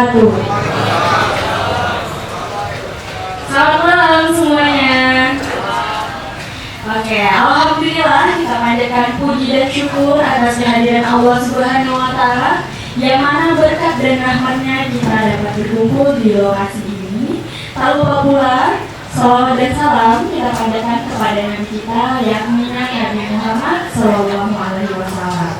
wabarakatuh. Selamat malam semuanya. Oke, alhamdulillah kita panjatkan puji dan syukur atas kehadiran Allah Subhanahu wa Ta'ala, yang mana berkat dan rahmatnya kita dapat berkumpul di lokasi ini. Tak lupa pula salawat dan salam kita panjatkan kepada Nabi kita, yakni Nabi Muhammad Sallallahu Alaihi Wasallam.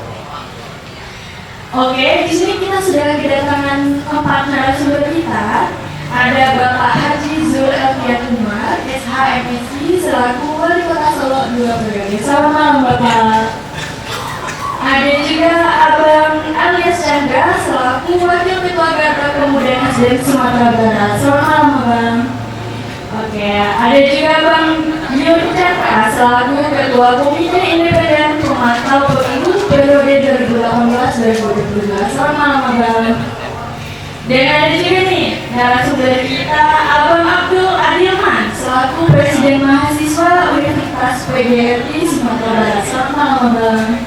Oke, di sini kita sudah kedatangan 4 narasumber kita. Ada Bapak Haji Zul Elfiat Umar, SHMSI, selaku Wali Kota Solo 2 periode. Selamat malam Bapak. Ada juga Abang Alias Chandra, selaku Wakil Ketua Garda Pemuda Nasdem Sumatera Barat. Selamat malam Abang. Oke, ada juga Bang Yuri Chandra, selaku Ketua Komite Independen Pemantau Pemilu periode 2018-2022. Selamat malam Abang. Dan ada juga nih narasumber kita Abang Abdul Adilman, selaku Presiden Mahasiswa Universitas PGRI Sumatera Barat. Selamat malam Abang.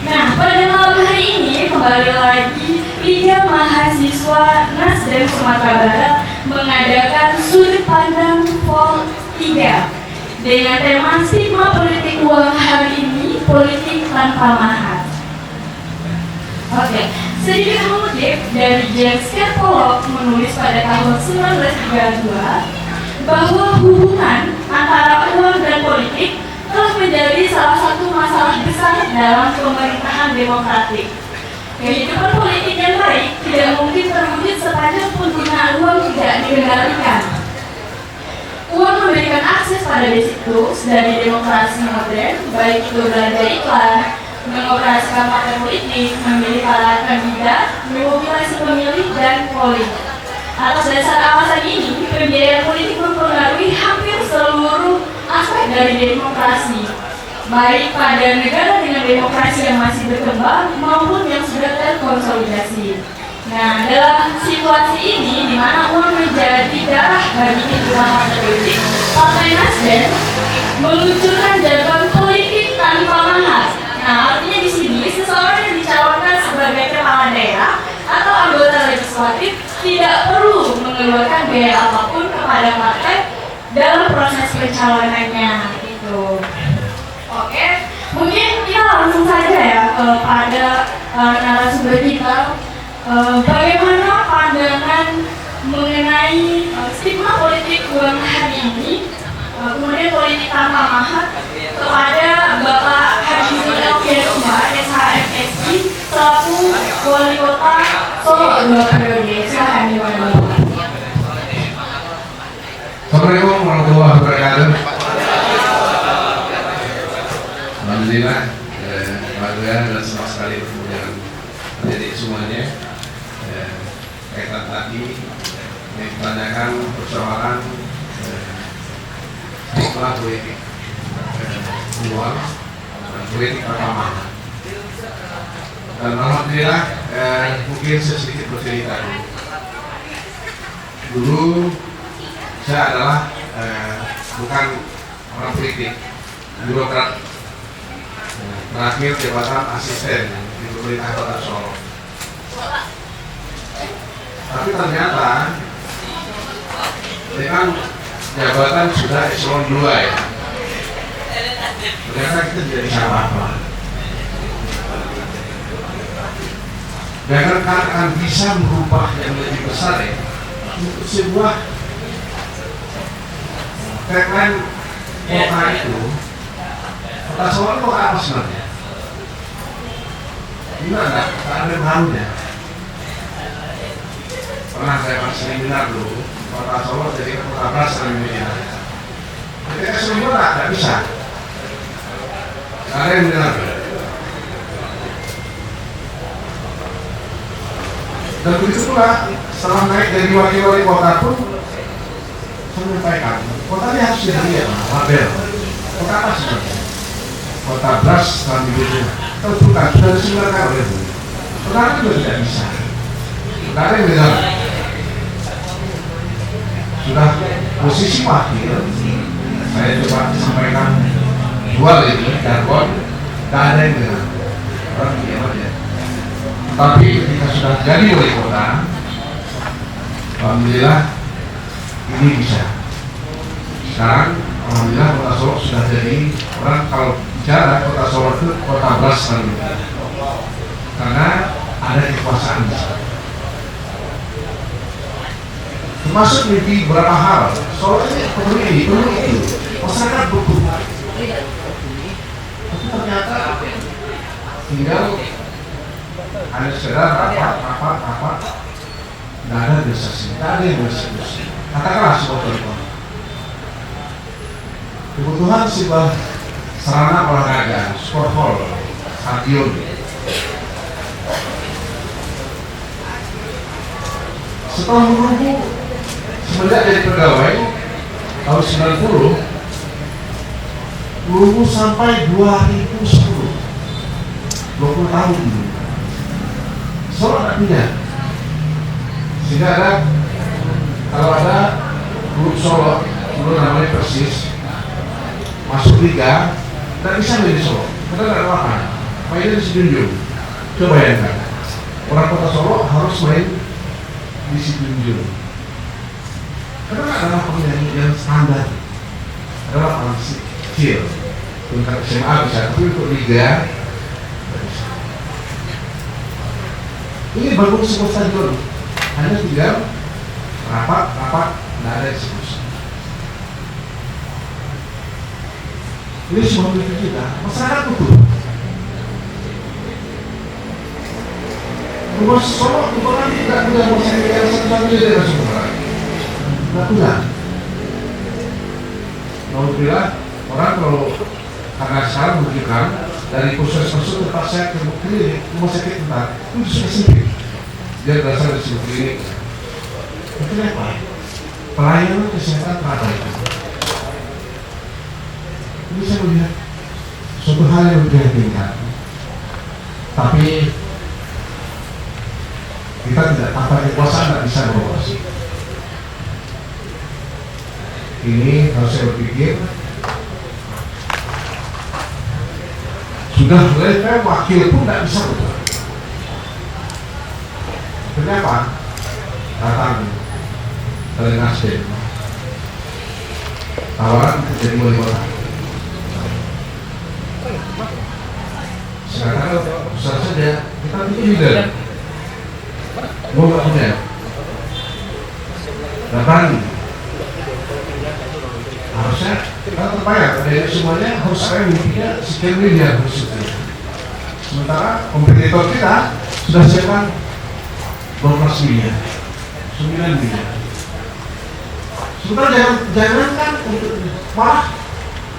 Nah, pada malam hari ini kembali lagi Liga Mahasiswa Nasdem Sumatera Barat mengadakan sudut pandang Vol 3 dengan tema stigma politik uang hari ini, politik tanpa mahar. Oke, sedikit mengutip dari James Pollock menulis pada tahun 1932 bahwa hubungan antara uang dan politik telah menjadi salah satu masalah besar dalam pemerintahan demokratik. Kehidupan politik yang baik tidak mungkin terwujud sepanjang penggunaan uang tidak dikendalikan. Uang memberikan akses pada basic tools dari demokrasi modern, baik itu belanja iklan, mengoperasikan partai politik, memilih para kandidat, memobilisasi pemilih, dan polling. Atas dasar alasan ini, pembiayaan politik mempengaruhi hampir seluruh aspek dari demokrasi, baik pada negara dengan demokrasi yang masih berkembang maupun yang sudah terkonsolidasi. Nah, dalam situasi ini, di mana uang menjadi darah bagi kehidupan partai politik, Partai Nasdem meluncurkan jargon politik tanpa mahar. Nah, artinya di sini seseorang yang dicalonkan sebagai kepala daerah atau anggota legislatif tidak perlu mengeluarkan biaya apapun kepada partai dalam proses pencalonannya. Gitu. Oke, mungkin kita langsung saja ya pada narasumber kita. Bagaimana pandangan mengenai stigma politik uang hari ini, kemudian politik tanpa mahar, kepada Bapak Haji Zul Elfiat Umar, SHMSI, selaku Wali Kota Solo 2 periode. Silahkan dimana. Assalamualaikum warahmatullahi wabarakatuh. Alhamdulillah, bangga dan senang sekali bertemu dengan adik-adik semuanya. Kaitan tadi yang ditanyakan persoalan stigma politik uang dan politik tanpa mahar. Dan alhamdulillah, mungkin saya sedikit bercerita dulu. Saya adalah bukan orang politik, birokrat, terakhir jabatan asisten di pemerintah Kota Solo. Tapi ternyata dengan jabatan sudah eselon 2 ya, ternyata kita tidak bisa apa-apa. Dan akan bisa merubah yang lebih besar ya, untuk sebuah tagline kota itu. Kota Solo itu apa sebenarnya? Gimana? Tak ada barunya. Pernah saya pas seminar dulu, Kota Solo jadi kota beras dan Indonesia. Ketika seminar tidak bisa. Ada yang benar. Dan begitu pula setelah naik dari wakil wali kota pun saya menyampaikan, kota ini harus dilihat model. Kota apa sebenarnya? Kota beras dan Indonesia. Kalau bukan sudah diselenggarakan oleh Bu. Kota juga tidak bisa. Ada yang benar. Sudah posisi wakil, saya coba sampaikan dual itu, jargon, tak ada yang benar. Orang diam aja. Tapi ketika sudah jadi wali kota, alhamdulillah ini bisa. Sekarang alhamdulillah kota Solo sudah jadi, orang kalau bicara kota Solo itu kota beras selalu, karena ada kekuasaan. Termasuk mimpi beberapa hal. Solo ini perlu ini, perlu itu. Masyarakat butuh. Tapi ternyata tinggal hanya sekedar rapat, nggak ada desasi, nggak ada yang bersih. Katakanlah sebuah contoh. Kebutuhan sebuah sarana olahraga, sport hall, stadion. Setelah menunggu semenjak jadi pegawai tahun 90, menunggu sampai 2010, 20 tahun dulu. Solo tidak punya. Sehingga ada, kalau ada klub Solo, dulu namanya Persis, masuk liga, tidak bisa main di Solo, karena tidak ada lapangan. Mainnya di Sijunjung. Coba bayangkan, orang kota Solo harus main di Sijunjung. Karena tidak ada lapangan yang standar, ada lapangan kecil. Untuk SMA bisa, tapi untuk liga tidak bisa. Ini bangun sebuah stadion, hanya tinggal rapat, tidak ada eksekusi. Ini semua mimpi kita, masyarakat butuh. Rumah Solo bukan tidak punya masyarakat yang satu-satunya daerah Sumatera, tidak punya. Alhamdulillah, orang kalau karena sekarang menunjukkan dari puskesmas tempat saya ke klinik, rumah sakit bentar, itu sudah sempit. Dia berasal dari sebuah klinik. Kenapa? Pelayanan kesehatan terabaikan. Ini saya melihat suatu hal yang memprihatinkan. Tapi kita tidak, tanpa kekuasaan tidak bisa beroperasi. Ini harus saya berpikir. Sudah level wakil pun tidak bisa berubah. Kenapa? Datang dari Nasdem, tawaran jadi wali kota. Sekarang besar saja kita bikin leader. Mau nggak punya? Datang. Harusnya kita terbayar dari semuanya harus saya mimpinya sekian miliar khususnya. Sementara kompetitor kita sudah siapkan 12 miliar, 9 miliar. Sementara jangan kan untuk malah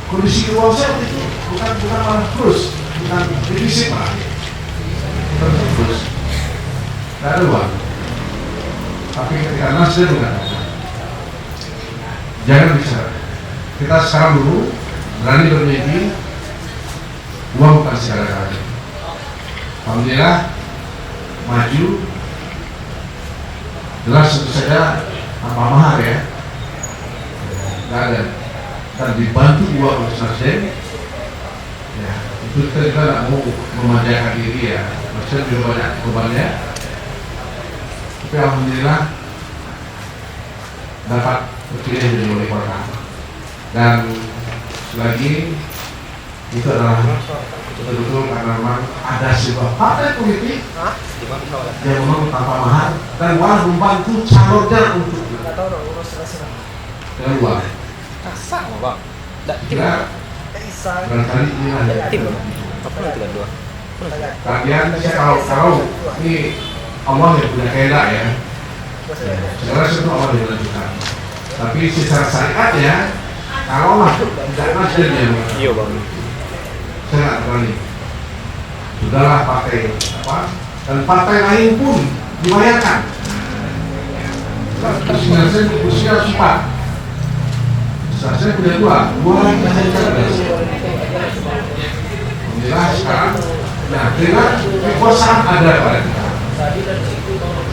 kondisi keuangan saya itu bukan malah terus, bukan defisit malah, terus tidak ada uang. Tapi ketika Nasdem mengatakan jangan bicara. Kita sekarang dulu berani bermimpi, uang bukan segala-galanya. Alhamdulillah maju, jelas tentu saja tanpa mahar ya, nggak ada. Dan dibantu dua oleh Nasdem, ya itu kita juga nggak mau memanjakan diri ya, maksudnya juga banyak bebannya. Tapi alhamdulillah dapat terpilih jadi wali kota. Dan lagi itu adalah betul-betul karena memang ada sebuah partai politik yang memang tanpa mahar dan malah membantu calonnya untuk dengan uang. Kira barangkali ini ada bagian saya kalau ini Allah yang punya kehendak ya. Segala sesuatu Allah yang menentukan. Tapi secara syariatnya kalau masuk tidak Nasdem ya, iya bang. Saya nggak berani. Sudahlah pakai apa? Dan partai lain pun dibayarkan. Usia 4. Saya punya dua lagi saya cerdas. Alhamdulillah sekarang, nah dengan kekuasaan ada pada kita.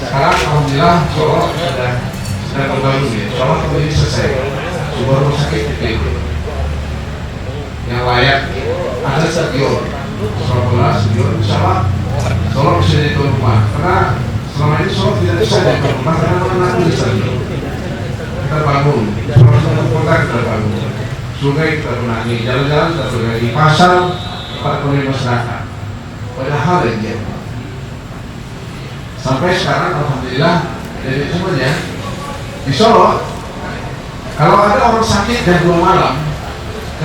Sekarang alhamdulillah Solo sudah terbangun ya. Solo kembali selesai. Sebuah rumah sakit itu yang layak, ada stadion, Solo bola, stadion, sama Solo bisa jadi tuan rumah. Karena selama ini Solo tidak bisa dikembangkan karena mana bisa kita bangun, kota kita bangun, sungai kita benahi, jalan-jalan kita benahi, pasar tempat ekonomi masyarakat. Banyak hal yang dia. Sampai sekarang alhamdulillah dari semuanya di Solo, kalau ada orang sakit jam 2 malam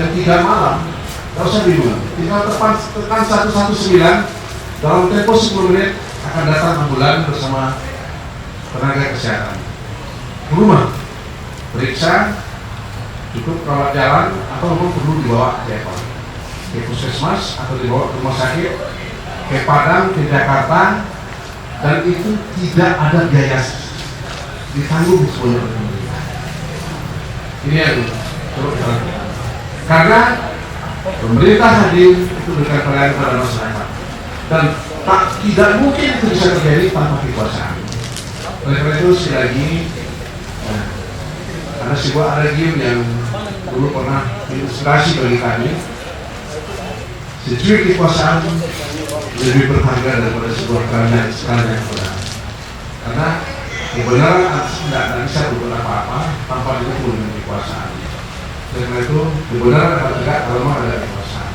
dan 3 malam, tidak usah bingung, tinggal tekan 119 dalam tempo 10 menit akan datang ambulan bersama tenaga kesehatan ke rumah, periksa, cukup rawat jalan atau memang perlu dibawa ke puskesmas atau dibawa ke rumah sakit, ke Padang, ke Jakarta, dan itu tidak ada biaya ditanggung semuanya oleh pemerintah. Ini yang perlu kita lakukan. Karena pemerintah hadir itu berikan pelayanan kepada masyarakat dan tidak mungkin itu bisa terjadi tanpa kekuasaan. Oleh karena itu sekali lagi, ada sebuah adagium yang dulu pernah inspirasi bagi kami. Secuil kekuasaan lebih berharga daripada sebuah kerajaan yang benar. Karena kebenaran tidak bisa berbuat apa-apa tanpa didukung dengan kekuasaan. Oleh karena itu kebenaran akan tegak kalau ada kekuasaan.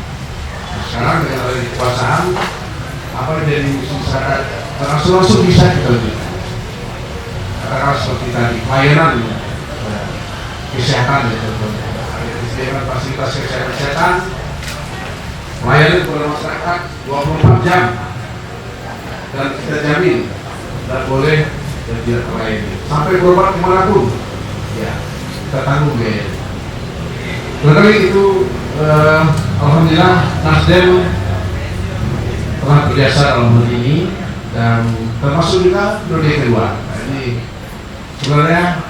Nah, sekarang dengan ada kekuasaan, apa yang jadi masyarakat langsung bisa kita lakukan. Katakanlah seperti tadi pelayanan kesehatan ya contohnya, ada fasilitas kesehatan, pelayanan kepada masyarakat 24 jam dan kita jamin tidak boleh dan tidak terlayani sampai berobat kemanapun, ya kita tanggung biaya. Tetapi itu alhamdulillah Nasdem telah berjasa dalam hal ini dan termasuk juga periode kedua. Nah, ini sebenarnya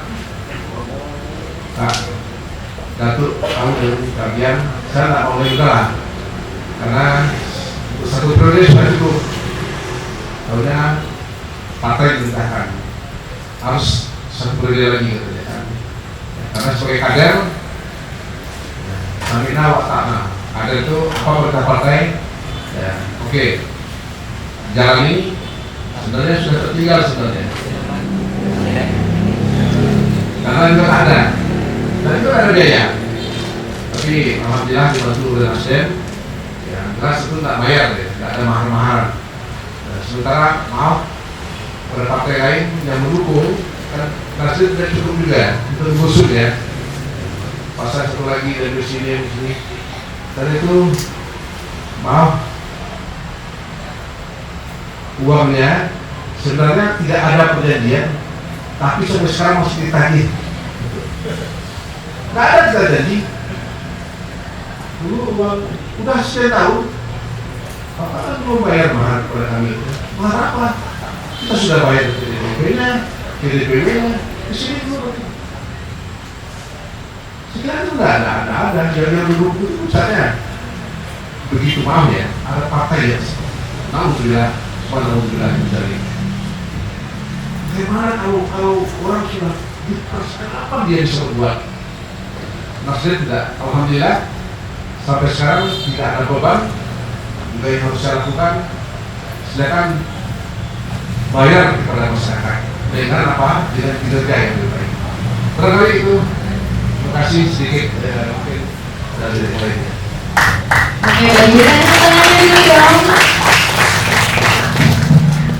Pak Datuk tahu dari kalian, saya tidak mau juga lah karena untuk satu periode sudah cukup. Tahunya partai dimintakan harus satu periode lagi gitu ya kan. Karena sebagai kader kami nawak tanah kader itu apa perintah partai ya oke. Jalan ini sebenarnya sudah tertinggal sebenarnya karena juga ada dan itu ada biaya, tapi alhamdulillah dibantu oleh Nasdem ya jelas itu tidak bayar ya, tidak ada mahar-maharan. Sementara maaf pada partai lain yang mendukung kan Nasdem tidak cukup juga itu busuk ya, pasal satu lagi dari sini dan itu maaf uangnya sebenarnya tidak ada perjanjian tapi sampai sekarang masih ditagih. Nggak ada kita janji dulu uang udah saya tahu apa kan belum bayar mahar kepada kami. Mahar apa? Kita sudah bayar ke DPP-nya, ke DPW-nya, ke sini dulu. Sekarang itu nggak ada yang duduk itu misalnya begitu maaf ya ada partai ya alhamdulillah dari bagaimana kalau orang sudah diperaskan apa dia bisa buat. Nasdem tidak, alhamdulillah sampai sekarang tidak ada beban juga yang harus saya lakukan, silakan bayar kepada masyarakat dengan apa? Dengan kinerja yang lebih baik. Terkait itu, terima kasih sedikit mungkin dari lainnya. Oke, bagian pertanyaan dulu dong.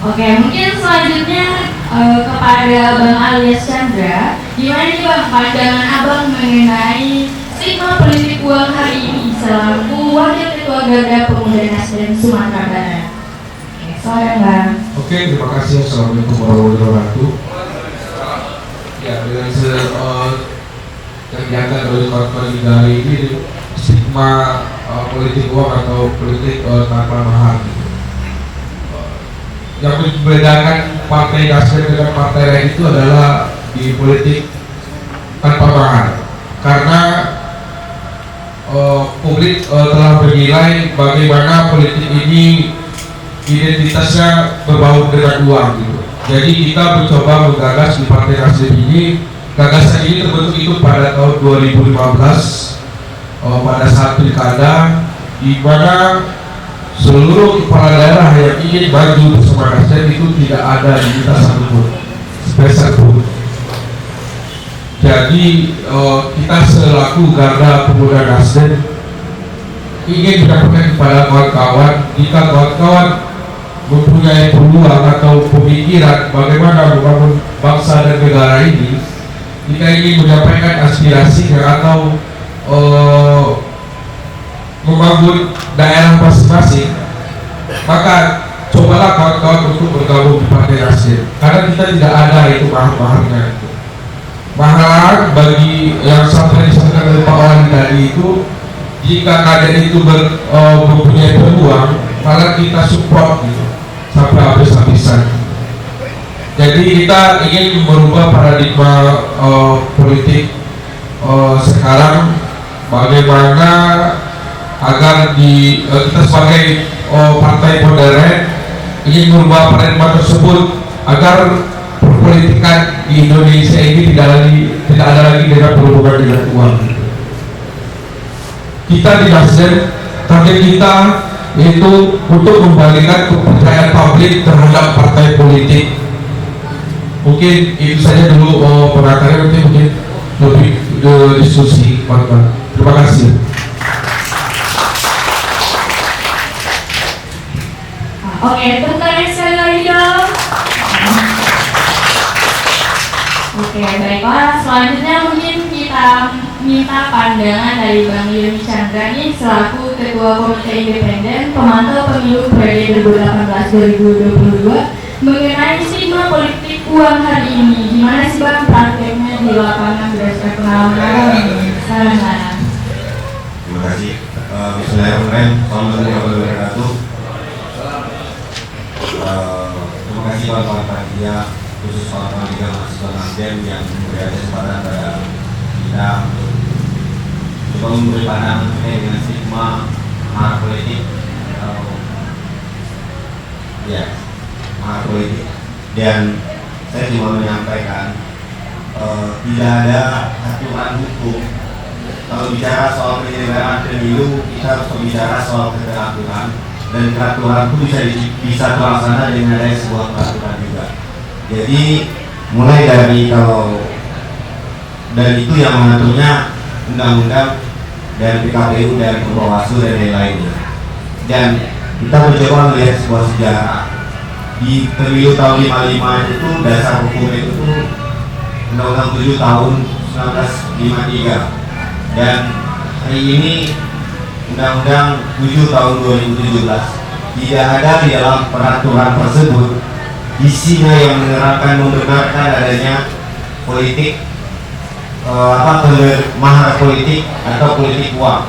Oke, mungkin selanjutnya kepada Bang Alias Chandra, gimana nih Bang pandangan Abang mengenai stigma politik uang hari ini selaku Wakil Ketua Garda Pemuda Nasdem Sumatera Barat? Oke, silakan Bang. Oke, terima kasih. Assalamualaikum warahmatullahi wabarakatuh. Ya, dengan kegiatan dari kawan-kawan negara ini stigma politik uang atau politik tanpa mahar. Yang membedakan partai Nasdem dengan partai lain itu adalah di politik tanpa mahar, karena publik telah menilai bagaimana politik ini identitasnya berbau dengan uang gitu. Jadi kita mencoba menggagas di partai Nasdem ini. Gagasan ini terbentuk itu pada tahun 2015 pada saat pilkada, di mana seluruh kepala daerah yang ingin ingin maju bersama Nasdem itu tidak ada di kita satupun, sepeser pun. Jadi kita selaku garda pemuda Nasdem ingin menyampaikan kepada kawan-kawan, jika kawan-kawan mempunyai peluang atau pemikiran bagaimana membangun bangsa dan negara ini, kita ingin menyampaikan aspirasi atau membangun daerah masing-masing, maka cobalah kawan-kawan untuk bergabung di Partai Nasdem, karena kita tidak ada itu mahar-maharnya. Mahar bagi yang sampai disampaikan oleh Pak Wali tadi itu, jika kader itu mempunyai peluang, maka kita support gitu, sampai habis-habisan. Jadi kita ingin merubah paradigma politik sekarang, bagaimana agar kita sebagai partai modern ingin merubah paradigma tersebut agar perpolitikan di Indonesia ini tidak ada lagi dengan berhubungan dengan uang. Kita di Nasdem, target kita itu untuk membalikan kepercayaan publik terhadap partai politik. Mungkin itu saja dulu pengantarnya, nanti mungkin lebih diskusi teman-teman. Terima kasih. Oke, tepuk tangan sekali lagi dong. Oke, baiklah. Selanjutnya mungkin kita minta pandangan dari Bang Yemi Chandra nih selaku Ketua Komite Independen Pemantau Pemilu periode 2018-2022 mengenai stigma politik uang hari ini. Gimana sih Bang prakteknya di lapangan berdasarkan pengalaman? Salam. Terima kasih. Bismillahirrahmanirrahim. Assalamualaikum warahmatullahi wabarakatuh. Terima kasih kawan-kawan panitia, khusus kawan-kawan Liga Mahasiswa Nasdem yang memberi kesempatan pada kita untuk coba memberi pandangan terkait dengan stigma mahar politik atau mahar politik. Dan saya cuma menyampaikan tidak ada aturan hukum. Kalau bicara soal penyelenggaraan pemilu, kita harus berbicara soal keteraturan, dan peraturan itu bisa terlaksana dengan adanya sebuah peraturan juga. Jadi mulai dari dan itu yang mengaturnya undang-undang dan PKPU dan Bawaslu dan lain-lainnya. Dan kita mencoba melihat sebuah sejarah di pemilu tahun 55 itu dasar hukumnya itu Undang-Undang 7 tahun 1953, dan hari ini Undang-Undang 7 tahun 2017 tidak ada di dalam peraturan tersebut isinya yang membenarkan adanya politik mahar politik atau politik uang,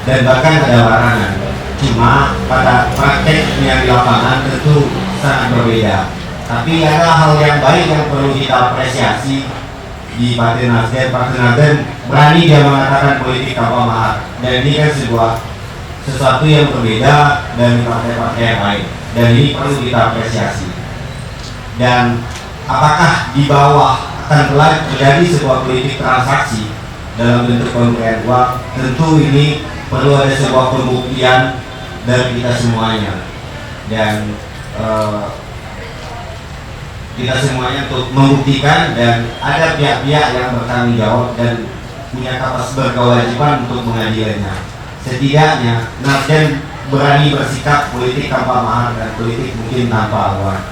dan bahkan ada larangan. Cuma pada prakteknya di lapangan tentu sangat berbeda. Tapi ada hal yang baik yang perlu kita apresiasi di Partai Nasdem. Partai Nasdem berani dia mengatakan politik tanpa mahar, dan ini kan sesuatu yang berbeda dari partai-partai yang lain, dan ini perlu kita apresiasi. Dan apakah di bawah akan terjadi sebuah politik transaksi dalam bentuk pemberian uang, tentu ini perlu ada sebuah pembuktian dari kita semuanya, dan kita semuanya untuk membuktikan, dan ada pihak-pihak yang bertanggung jawab dan punya berkewajiban untuk mengadilinya. Setidaknya Nasdem berani bersikap politik tanpa mahar dan politik mungkin tanpa uang.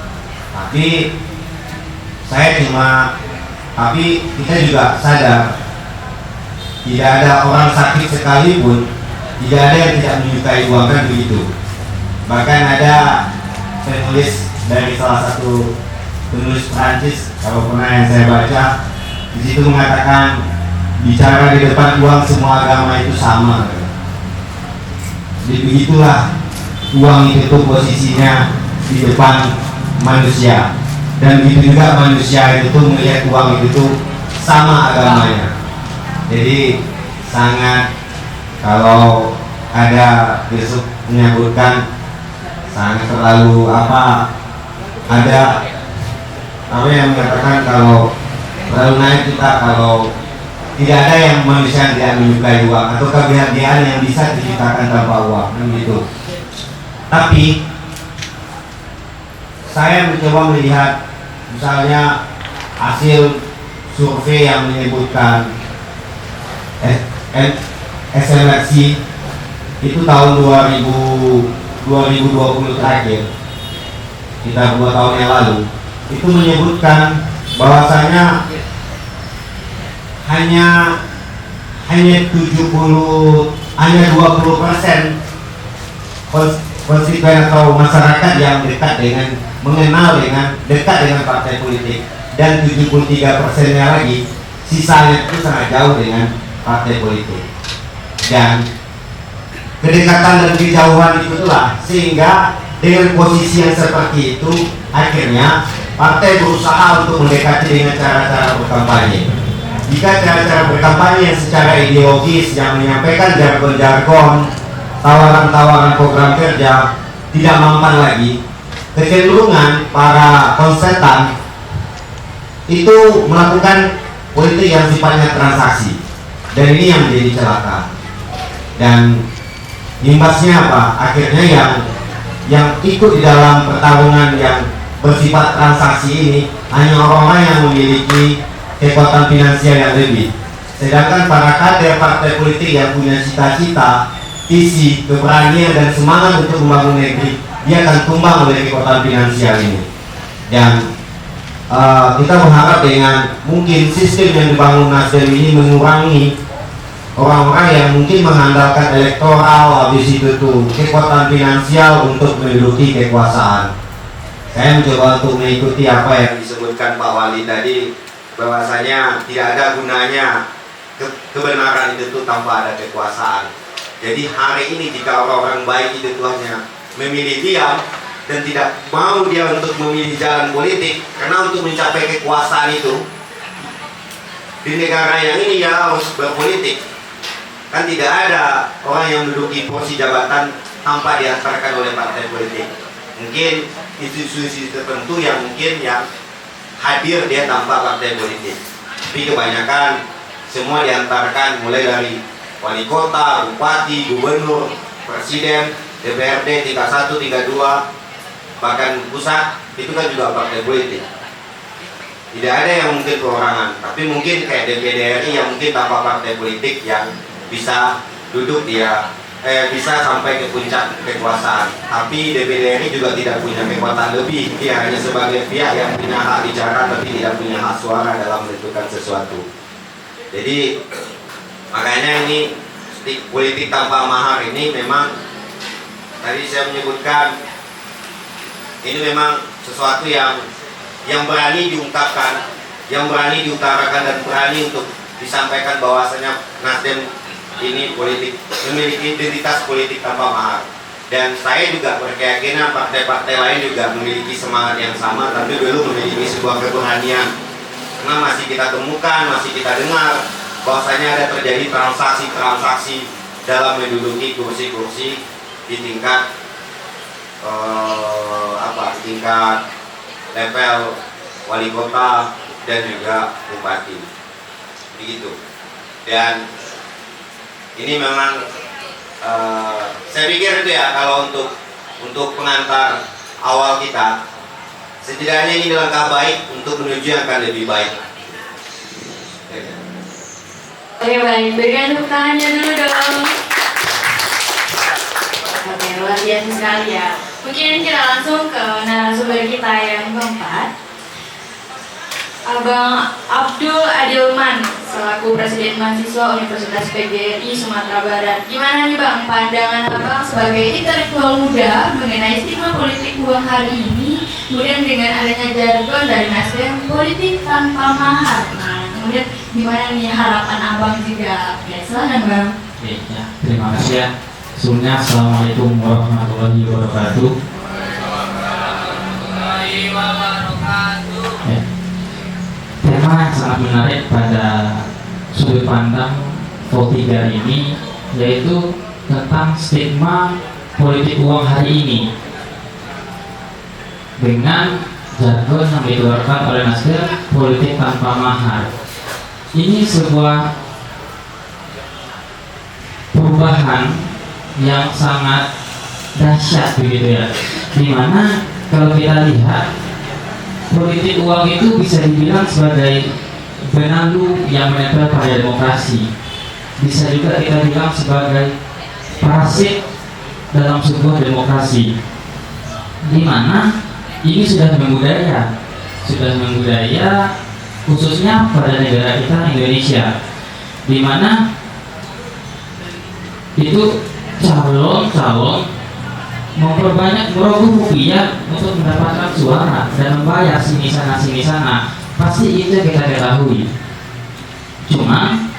Tapi kita juga sadar tidak ada orang sakit sekalipun, tidak ada yang tidak menyukai uang, kan begitu. Bahkan ada penulis dari salah satu penulis Prancis, kalau pernah yang saya baca, di situ mengatakan bicara di depan uang semua agama itu sama. Jadi begitulah uang itu posisinya di depan manusia, dan begitu juga manusia itu melihat uang itu sama agamanya. Jadi sangat, kalau ada besok menyebutkan sangat terlalu ada yang mengatakan kalau terlalu naik kita kalau tidak ada yang manusia tidak menyukai uang, atau kebahagiaan yang bisa diciptakan tanpa uang, begitu. Tapi saya mencoba melihat misalnya hasil survei yang menyebutkan SMRC itu tahun 2020 terakhir, kita 2 tahun yang lalu, itu menyebutkan bahwasanya hanya 20% konstituen atau masyarakat yang dekat dengan dekat dengan partai politik, dan 73%-nya lagi sisanya itu sangat jauh dengan partai politik. Dan kedekatan dan kejauhan itulah sehingga dengan posisi yang seperti itu akhirnya partai berusaha untuk mendekati dengan cara-cara berkampanye. Jika cara-cara berkampanye yang secara ideologis yang menyampaikan jargon-jargon, tawaran-tawaran program kerja tidak mempan lagi, kecenderungan para konsetan itu melakukan politik yang sifatnya transaksi, dan ini yang menjadi celaka. Dan imbasnya apa? Akhirnya yang ikut di dalam pertarungan yang bersifat transaksi ini hanya orang-orang yang memiliki kekuatan finansial yang lebih, sedangkan para kader partai politik yang punya cita-cita, visi, keberanian dan semangat untuk membangun negeri, dia akan tumbang oleh kekuatan finansial ini. Dan kita berharap dengan mungkin sistem yang dibangun Nasdem ini mengurangi orang-orang yang mungkin mengandalkan elektoral, habis itu tuh kekuatan finansial untuk menduduki kekuasaan. Saya mencoba untuk mengikuti apa yang disebutkan Pak Wali tadi, bahwasanya tidak ada gunanya kebenaran itu tuh tanpa ada kekuasaan. Jadi hari ini jika orang-orang baik itu tuh hanya memilih diam dan tidak mau dia untuk memilih jalan politik, karena untuk mencapai kekuasaan itu di negara yang ini ya harus berpolitik. Kan tidak ada orang yang menduduki posisi jabatan tanpa diantarkan oleh partai politik. Mungkin institusi tertentu yang mungkin yang hadir dia tanpa partai politik, tapi kebanyakan semua diantarkan mulai dari wali kota, bupati, gubernur, presiden, DPRD, tingkat 1, tingkat 2, bahkan pusat, itu kan juga partai politik. Tidak ada yang mungkin perorangan, tapi mungkin kayak DPD RI yang mungkin tanpa partai politik yang bisa duduk dia bisa sampai ke puncak kekuasaan. Tapi DPD RI juga tidak punya kekuatan lebih, dia hanya sebagai pihak yang punya hak bicara tapi tidak punya hak suara dalam menentukan sesuatu. Jadi makanya ini politik tanpa mahar ini memang tadi saya menyebutkan ini memang sesuatu yang berani diungkapkan, yang berani diutarakan dan berani untuk disampaikan bahwasanya Nasdem ini politik memiliki identitas politik tanpa mahar. Dan saya juga berkeyakinan partai-partai lain juga memiliki semangat yang sama, tapi belum memiliki sebuah keberanian. Karena masih kita temukan, masih kita dengar bahwasanya ada terjadi transaksi-transaksi dalam menduduki kursi-kursi di tingkat tingkat level wali kota dan juga bupati, begitu. Dan ini memang saya pikir itu ya, kalau untuk pengantar awal kita, setidaknya ini langkah baik untuk menuju yang akan lebih baik. Oke baik, berikan tepuk tangannya dulu dong. Oke, luar biasa sekali ya. Mungkin kita langsung ke narasumber kita yang keempat, Abang Abdul Adilman, selaku Presiden Mahasiswa Universitas PGRI Sumatera Barat. Gimana nih Bang, pandangan Abang sebagai intelektual muda mengenai stigma politik uang hari ini, kemudian dengan adanya jargon dari Nasdem, politik tanpa mahar. Nah, kemudian gimana nih harapan Abang juga? Ya, silakan Bang. Oke, ya, terima kasih ya. Sebelumnya, Assalamualaikum warahmatullahi wabarakatuh. Ya. Tema yang sangat menarik pada sudut pandang V3 ini, yaitu tentang stigma politik uang hari ini dengan jargon yang dikeluarkan oleh Nasdem, politik tanpa mahar. Ini sebuah perubahan yang sangat dahsyat begitu ya, dimana kalau kita lihat politik uang itu bisa dibilang sebagai benalu yang menempel pada demokrasi. Bisa juga kita bilang sebagai parasit dalam sebuah demokrasi, di mana ini sudah membudaya khususnya pada negara kita Indonesia, di mana itu calon memperbanyak merogoh rupiah untuk mendapatkan suara dan membayar sini sana, pasti itu yang kita ketahui. Cuma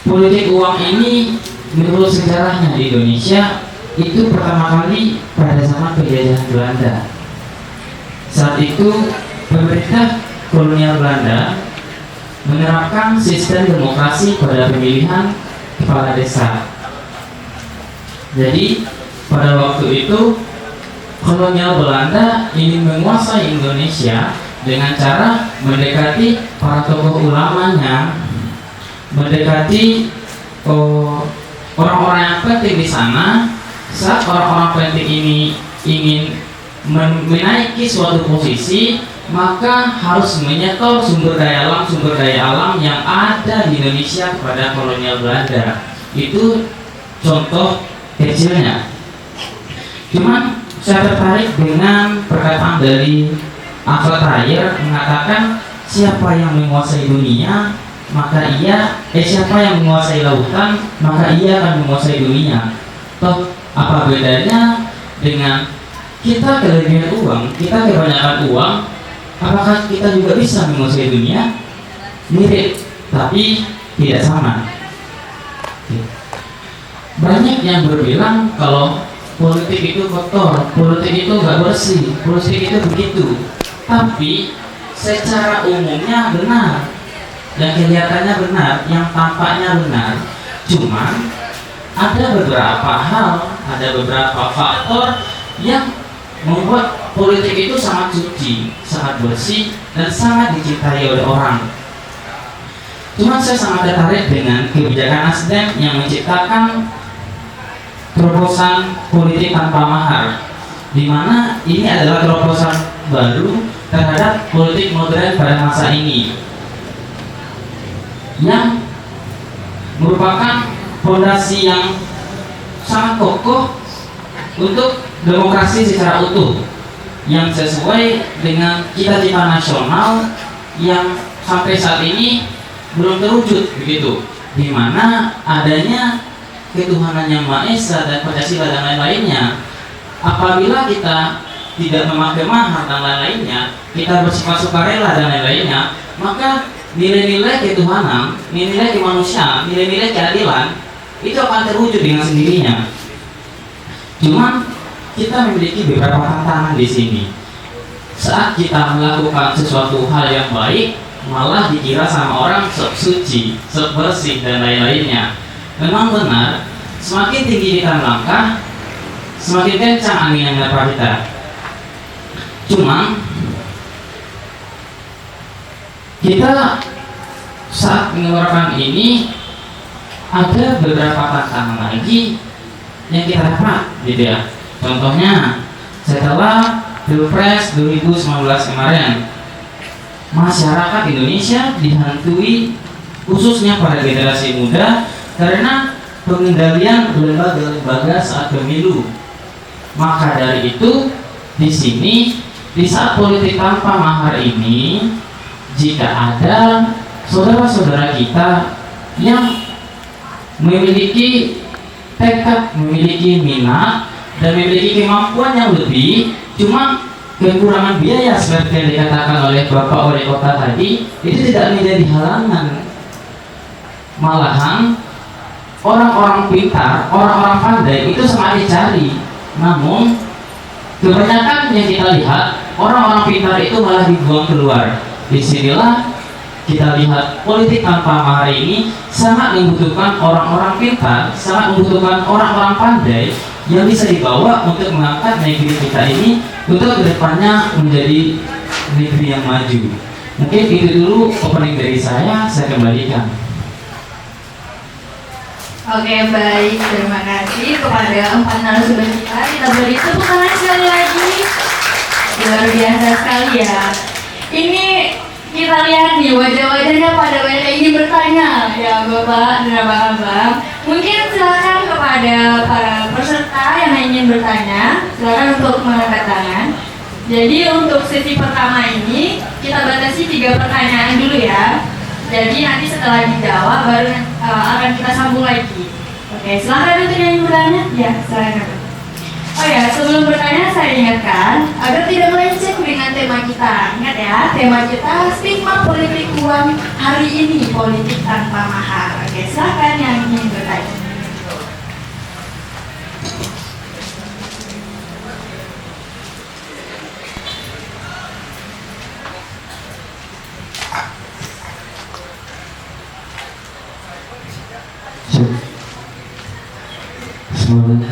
politik uang ini menurut sejarahnya di Indonesia itu pertama kali pada zaman penjajahan Belanda. Saat itu pemerintah kolonial Belanda menerapkan sistem demokrasi pada pemilihan kepala desa. Jadi pada waktu itu kolonial Belanda ingin menguasai Indonesia dengan cara mendekati para tokoh ulamanya, mendekati orang-orang yang penting di sana. Saat orang-orang penting ini ingin menaiki suatu posisi, maka harus menyetor sumber daya alam yang ada di Indonesia kepada kolonial Belanda. Itu contoh kecilnya. Cuman saya tertarik dengan perkataan dari Alfred Thayer mengatakan siapa yang menguasai dunia siapa yang menguasai lautan maka ia akan menguasai dunia. Toh apa bedanya dengan kita kelebihan uang, kita kebanyakan uang, apakah kita juga bisa menguasai dunia? Mirip, tapi tidak sama. Banyak yang berbilang kalau politik itu kotor, politik itu nggak bersih, politik itu begitu. Tapi secara umumnya benar, yang kelihatannya benar, yang tampaknya benar. Cuman ada beberapa hal, ada beberapa faktor yang membuat politik itu sangat suci, sangat bersih, dan sangat dicintai oleh orang. Cuman saya sangat tertarik dengan kebijakan Nasdem yang menciptakan terobosan politik tanpa mahar, di mana ini adalah terobosan baru terhadap politik modern pada masa ini, yang merupakan fondasi yang sangat kokoh untuk demokrasi secara utuh, yang sesuai dengan cita-cita nasional yang sampai saat ini belum terwujud begitu, di mana adanya ketuhanan yang Maha Esa dan Pancasila dan lain-lainnya. Apabila kita tidak memakai mahar dan lain-lainnya, kita bersifat sukarela dan lain-lainnya, maka nilai-nilai ketuhanan, nilai kemanusiaan, nilai-nilai keadilan itu akan terwujud dengan sendirinya. Cuman kita memiliki beberapa tantangan di sini. Saat kita melakukan sesuatu hal yang baik, malah dikira sama orang sok suci, sok bersih dan lain-lainnya. Memang benar, semakin tinggi kita melangkah, semakin kencang angin yang menerpa kita. Cuma kita saat mengeluarkan ini ada beberapa tantangan lagi yang kita dapat, gitu ya. Contohnya setelah Pilpres 2019 kemarin, masyarakat Indonesia dihantui khususnya pada generasi muda karena pengendalian lembaga-lembaga saat pemilu. Maka dari itu di sini di saat politik tanpa mahar ini, jika ada saudara-saudara kita yang memiliki tekad, memiliki minat dan memiliki kemampuan yang lebih, cuma kekurangan biaya seperti yang dikatakan oleh Bapak Wali Kota tadi, itu tidak menjadi halangan. Malahan orang-orang pintar, orang-orang pandai itu sangat dicari. Namun kebanyakan yang kita lihat, orang-orang pintar itu malah dibuang keluar. Disinilah kita lihat politik tanpa mahar ini sangat membutuhkan orang-orang pintar, sangat membutuhkan orang-orang pandai yang bisa dibawa untuk mengangkat negeri kita ini untuk kedepannya menjadi negeri yang maju. Mungkin itu dulu opening dari saya kembalikan. Oke, baik, terima kasih kepada 4 narasumber kita. Kita beri tepuk tangan sekali lagi. Luar biasa sekali ya. Ini kita lihat nih wajah-wajahnya pada banyak ingin bertanya ya Bapak dan Abang-abang. Mungkin silakan kepada para peserta yang ingin bertanya, silakan untuk mengangkat tangan. Jadi untuk sesi pertama ini kita batasi 3 pertanyaan dulu ya. Jadi nanti setelah dijawab baru akan kita sambung lagi. Oke, silakan untuk yang ingin bertanya. Ya, silakan. Oh ya, sebelum bertanya saya ingatkan agar tidak melenceng dengan tema kita. Ingat ya, tema kita stigma politik uang hari ini, politik tanpa mahar. Oke, silakan yang ingin bertanya.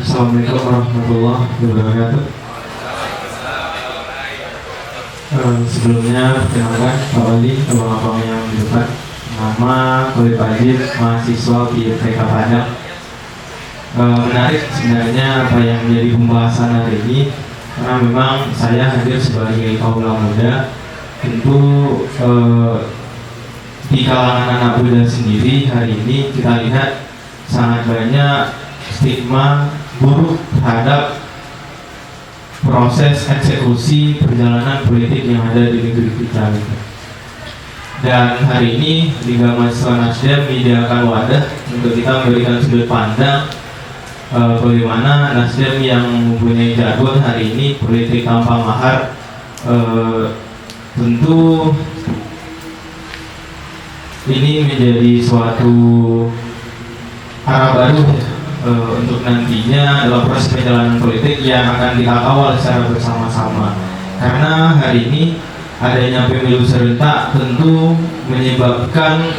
Assalamualaikum warahmatullahi wabarakatuh. Sebelumnya perkenalkan Pak Wali, abang-abang yang di depan. Nama Khalid Fajid, mahasiswa di FK Padang. Menarik sebenarnya apa yang menjadi pembahasan hari ini, karena memang saya hadir sebagai kaum muda. Tentu di kalangan anak muda sendiri hari ini kita lihat sangat banyak stigma buruk terhadap proses eksekusi perjalanan politik yang ada di negeri kita. Dan hari ini Liga Mahasiswa Nasdem menyediakan wadah untuk kita memberikan sudut pandang bagaimana Nasdem yang mempunyai jargon hari ini politik tanpa mahar. Tentu ini menjadi suatu arah baru untuk nantinya dalam proses perjalanan politik yang akan kita kawal secara bersama-sama. Karena hari ini adanya pemilu serentak tentu menyebabkan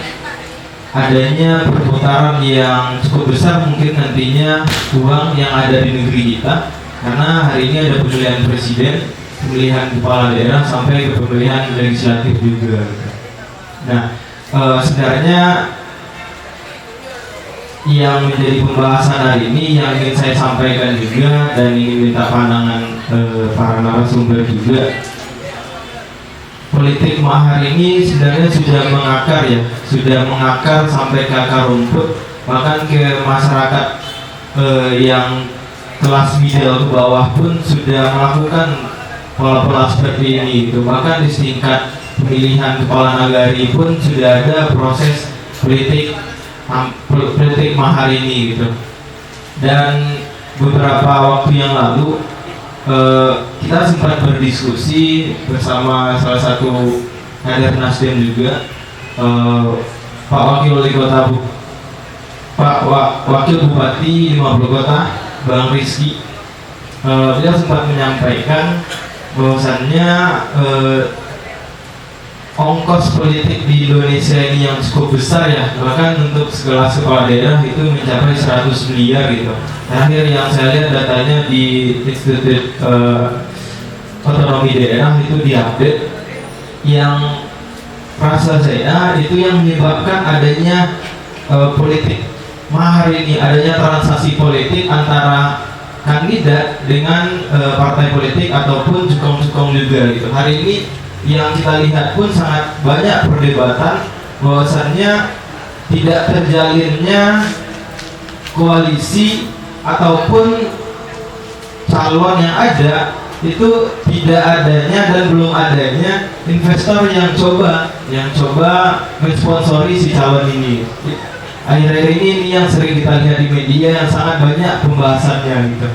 adanya perputaran yang cukup besar mungkin nantinya uang yang ada di negeri kita. Karena hari ini ada pemilihan presiden, pemilihan kepala daerah sampai ke pemilihan legislatif juga. Nah, sebenarnya yang menjadi pembahasan hari ini yang ingin saya sampaikan juga dan ingin minta pandangan para narasumber juga, politik mahar ini sebenarnya sudah mengakar ya, sudah mengakar sampai ke akar rumput, bahkan ke masyarakat yang kelas middle ke bawah pun sudah melakukan pola-pola seperti ini gitu. Bahkan di tingkat pemilihan kepala nagari pun sudah ada proses politik mahar ini gitu. Dan beberapa waktu yang lalu kita sempat berdiskusi bersama salah satu kader Nasdem juga, Pak Wakil Wali Kota Wakil Bupati 50 Kota Bang Rizky. Beliau sempat menyampaikan bahwasannya ongkos politik di Indonesia ini yang cukup besar ya, bahkan untuk sekelas kepala daerah itu mencapai 100 miliar gitu. Terakhir yang saya lihat datanya di Institut Otonomi Daerah itu diupdate, yang rasa saya itu yang menyebabkan adanya politik mahar ini, adanya transaksi politik antara kandidat dengan partai politik ataupun cukong-cukong juga gitu. Hari ini yang kita lihat pun sangat banyak perdebatan bahwasannya tidak terjalinnya koalisi ataupun calon yang ada itu tidak adanya dan belum adanya investor yang coba mensponsori si calon ini. Akhir-akhir ini yang sering kita lihat di media yang sangat banyak pembahasannya gitu.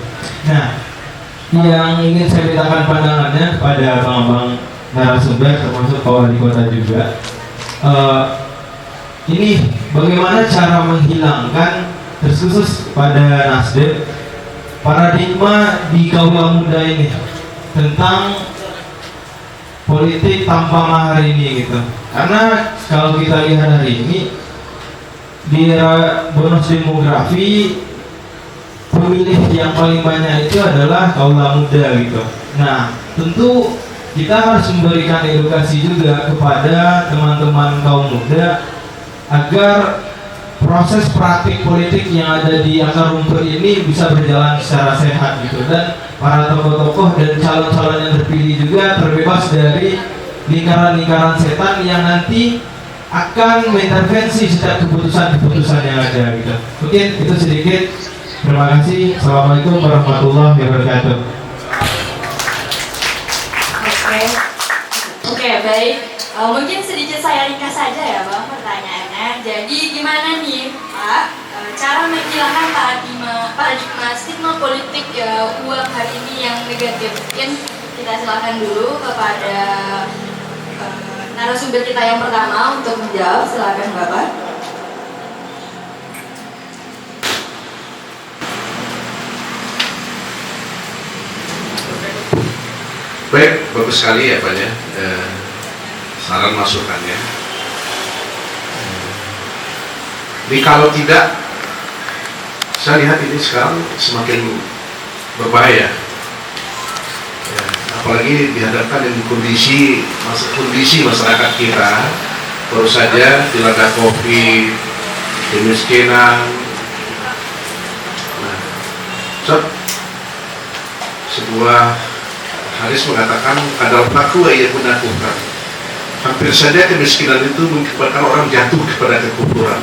Nah, yang ingin saya mintakan pandangannya kepada abang-abang narasumber termasuk Pak Wali Kota juga, ini bagaimana cara menghilangkan terkhusus pada Nasdem paradigma di kaum muda ini tentang politik tanpa mahar ini gitu. Karena kalau kita lihat hari ini di era bonus demografi, pemilih yang paling banyak itu adalah kaum muda gitu. Nah, tentu kita harus memberikan edukasi juga kepada teman-teman kaum muda agar proses praktik politik yang ada di akar rumput ini bisa berjalan secara sehat gitu, dan para tokoh-tokoh dan calon-calon yang terpilih juga terbebas dari lingkaran-lingkaran setan yang nanti akan mengintervensi setiap keputusan-keputusan yang ada gitu. Mungkin itu sedikit. Terima kasih. Assalamualaikum warahmatullahi wabarakatuh. Oke, baik. Mungkin sedikit saya ringkas saja ya Bang pertanyaannya. Jadi gimana nih Pak cara menghilangkan paradigma stigma politik uang hari ini yang negatif? Mungkin kita silakan dulu kepada narasumber kita yang pertama untuk menjawab. Silakan Bapak. Baik, bagus sekali ya Pak ya, saran masukannya. Ini kalau tidak, saya lihat ini sekarang semakin berbahaya. Ya, apalagi dihadapkan dengan kondisi masyarakat kita, baru saja dilanda COVID, kemiskinan. Nah, sebuah hadis mengatakan kadal takwa ia menaklukkan. Hampir saja kemiskinan itu mengakibatkan orang jatuh kepada kekufuran,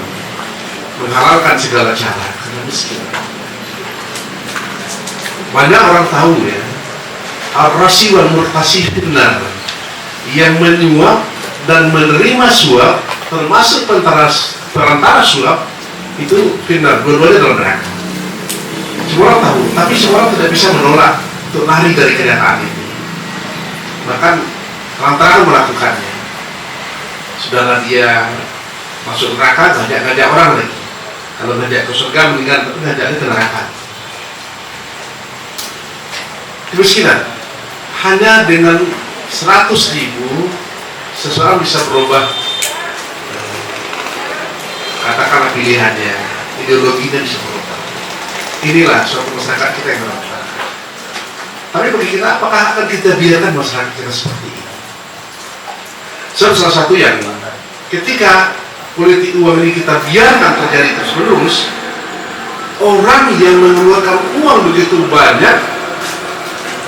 menghalalkan segala cara karena miskin. Banyak orang tahu ya, ar-rasi wal murtasi benar, yang menyuap dan menerima suap, termasuk perantara suap itu benar, dua-duanya dalam neraka. Semua orang tahu, tapi semua orang tidak bisa menolak untuk lari dari kenyataan itu. Bahkan terang-terangan melakukannya. Sudahlah dia masuk neraka, ngajak orang lagi. Kalau ngajak ke surga meninggal, tapi ngajaknya ke neraka. Kemiskinan hanya dengan 100.000 seseorang bisa berubah, katakanlah pilihannya, ideologinya bisa berubah. Inilah suatu masyarakat kita yang berubah. Tapi bagi kita, apakah akan kita biarkan masyarakat kita seperti ini? Salah satu yang ketika politik uang ini kita biarkan terjadi terus-menerus, orang yang mengeluarkan uang begitu banyak,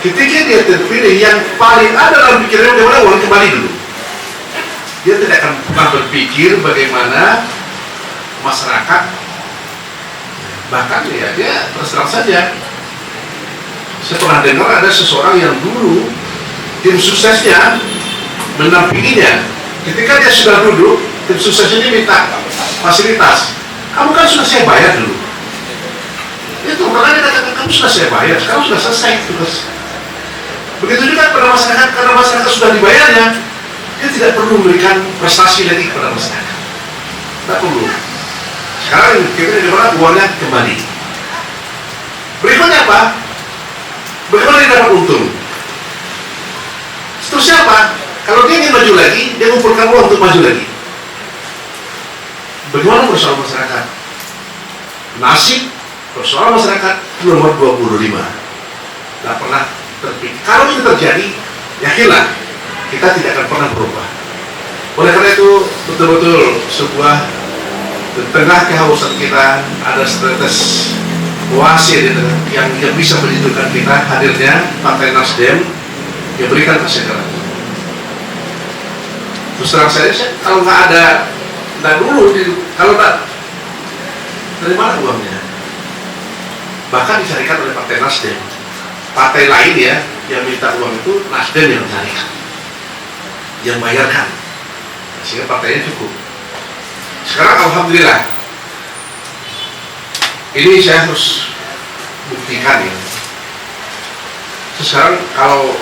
ketika dia terpilih, yang paling ada dalam pikirannya bagaimana uang kembali dulu. Dia tidak akan pernah berpikir bagaimana masyarakat, bahkan ya dia terus terang saja. Saya pernah dengar ada seseorang yang dulu tim suksesnya mendampinginya. Ketika dia sudah duduk, tim suksesnya minta fasilitas. Kamu kan sudah saya bayar dulu. Itu makanya dia katakan kamu sudah saya bayar, sekarang sudah selesai tugas. Begitu juga pada masyarakat, karena masyarakat sudah dibayarnya, dia tidak perlu memberikan prestasi lagi kepada masyarakat. Tidak perlu. Sekarang kita dimana uangnya kembali. Berikutnya apa? Bagaimana dia dapat untung? Seterusnya apa? Kalau dia ingin maju lagi, dia mengumpulkan uang untuk maju lagi. Bagaimana persoalan masyarakat? Nasib persoalan masyarakat nomor 25. Tidak pernah terpikir. Kalau itu terjadi, yakinlah kita tidak akan pernah berubah. Oleh karena itu, betul-betul sebuah di tengah kehausan kita ada setetes oase yang bisa menunjukkan kita hadirnya Partai Nasdem yang berikan kesadaran. Terus terang saya kalau nggak ada, nggak dulu, kalau nggak dari mana uangnya? Bahkan dicarikan oleh Partai Nasdem. Partai lain ya yang minta uang itu Nasdem yang mencarikan, yang bayarkan, sehingga partainya cukup. Sekarang alhamdulillah, ini saya harus buktikan ya. Sekarang kalau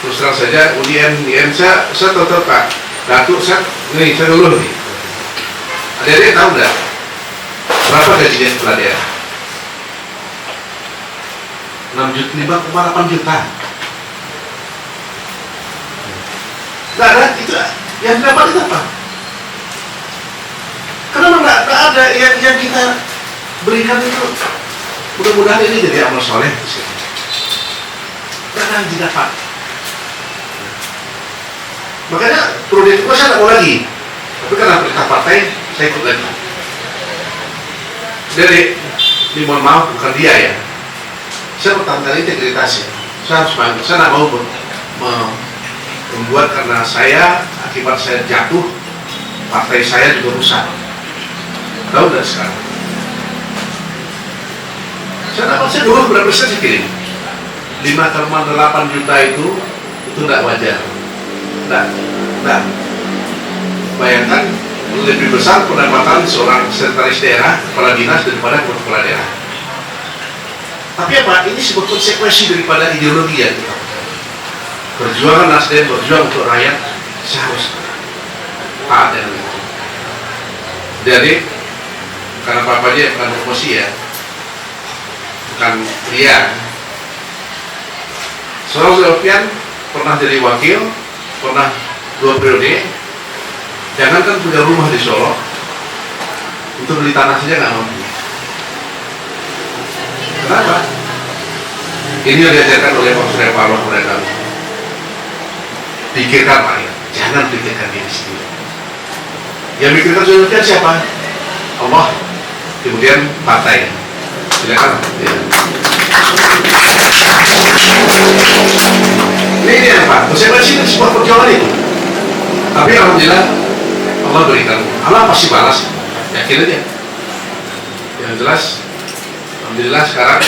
terus terang saja UIN saya tetap Pak Datuk, saya dulu nih. Adik-adik tahu nggak berapa gajinya kepala daerah? 5,8 juta. Nggak ada itu yang dapat itu apa? Kenapa nggak ada yang kita berikan itu? Mudah-mudahan ini jadi amal soleh. Karena tidak dapat. Makanya perlu saya tidak mau lagi. Tapi karena perintah partai, saya ikut lagi. Jadi, ini mohon maaf bukan dia ya. Saya pertahankan integritasnya. Saya harus bangga. Saya tidak mau membuat karena saya akibat saya jatuh, partai saya juga rusak. Tahu nggak sekarang? Saya dulu berapa persen sih kirim? 5,8 juta itu tidak wajar. Tidak. Bayangkan lebih besar pendapatan seorang sekretaris daerah, kepala dinas daripada kepala daerah. Tapi apa? Ini sebuah konsekuensi daripada ideologi yang kita perjuangan Nasdem, berjuang untuk rakyat, saya harus taat dengan itu. Jadi karena bapaknya bukan emosi ya, bukan dia. Seorang Alfian pernah jadi wakil, pernah 2 periode. Jangankan punya rumah di Solo, untuk beli tanah saja nggak mampu. Kenapa? Ini yang diajarkan oleh Pak Surya Paloh kepada kami. Pikirkan rakyat, jangan pikirkan diri sendiri. Yang pikirkan Zulfian siapa? Allah. Kemudian partai. Silakan. Ya. Ini apa? Konsekuensi dari sebuah perjuangan itu. Tapi alhamdulillah Allah berikan. Allah pasti balas. Yakin aja. Yang jelas, alhamdulillah sekarang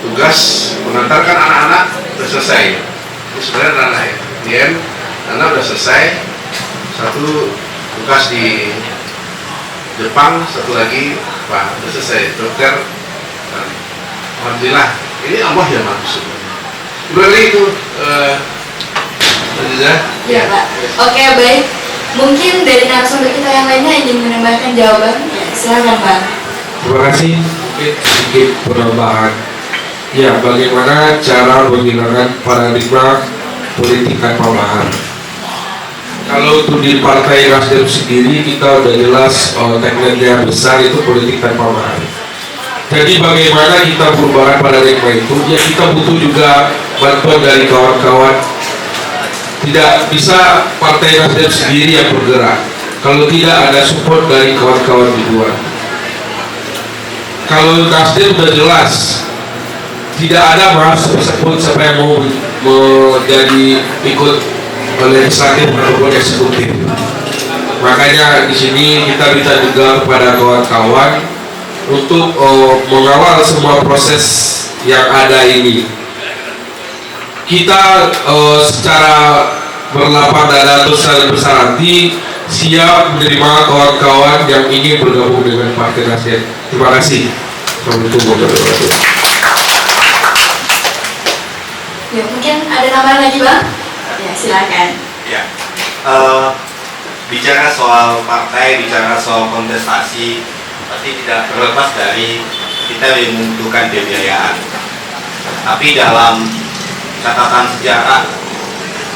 tugas mengantarkan anak-anak sudah selesai. Ini sebenarnya anak ya. Kemudian anak sudah selesai. Satu tugas di Jepang, satu lagi Pak sudah selesai dokter. Alhamdulillah ini Allah yang maksud. Berarti itu Ya Pak. Oke, baik. Mungkin dari narasumber kita yang lainnya ingin menambahkan jawaban. Ya, silakan Pak. Terima kasih. Mungkin sedikit penambahan. Ya, bagaimana cara menghilangkan paradigma politik tanpa mahar? Kalau untuk di Partai Nasdem sendiri kita udah jelas tagline-nya besar itu politik tanpa mahar. Jadi bagaimana kita perubahan paradigma itu? Ya kita butuh juga bantuan dari kawan-kawan. Tidak bisa Partai Nasdem sendiri yang bergerak kalau tidak ada support dari kawan-kawan di luar. Kalau Nasdem sudah jelas tidak ada mahar sebut siapa yang mau menjadi ikut legislatif ataupun eksekutif. Makanya di sini kita minta juga kepada kawan-kawan untuk mengawal semua proses yang ada ini. Kita secara berlapang dada atau secara besar hati siap menerima kawan-kawan yang ingin bergabung dengan Partai Nasdem. Terima kasih. Assalamualaikum warahmatullahi wabarakatuh. Ya, mungkin ada tambahan lagi Bang? Ya, silakan. Ya, bicara soal partai, bicara soal kontestasi, pasti tidak terlepas dari kita membutuhkan pembiayaan. Tapi dalam catatan sejarah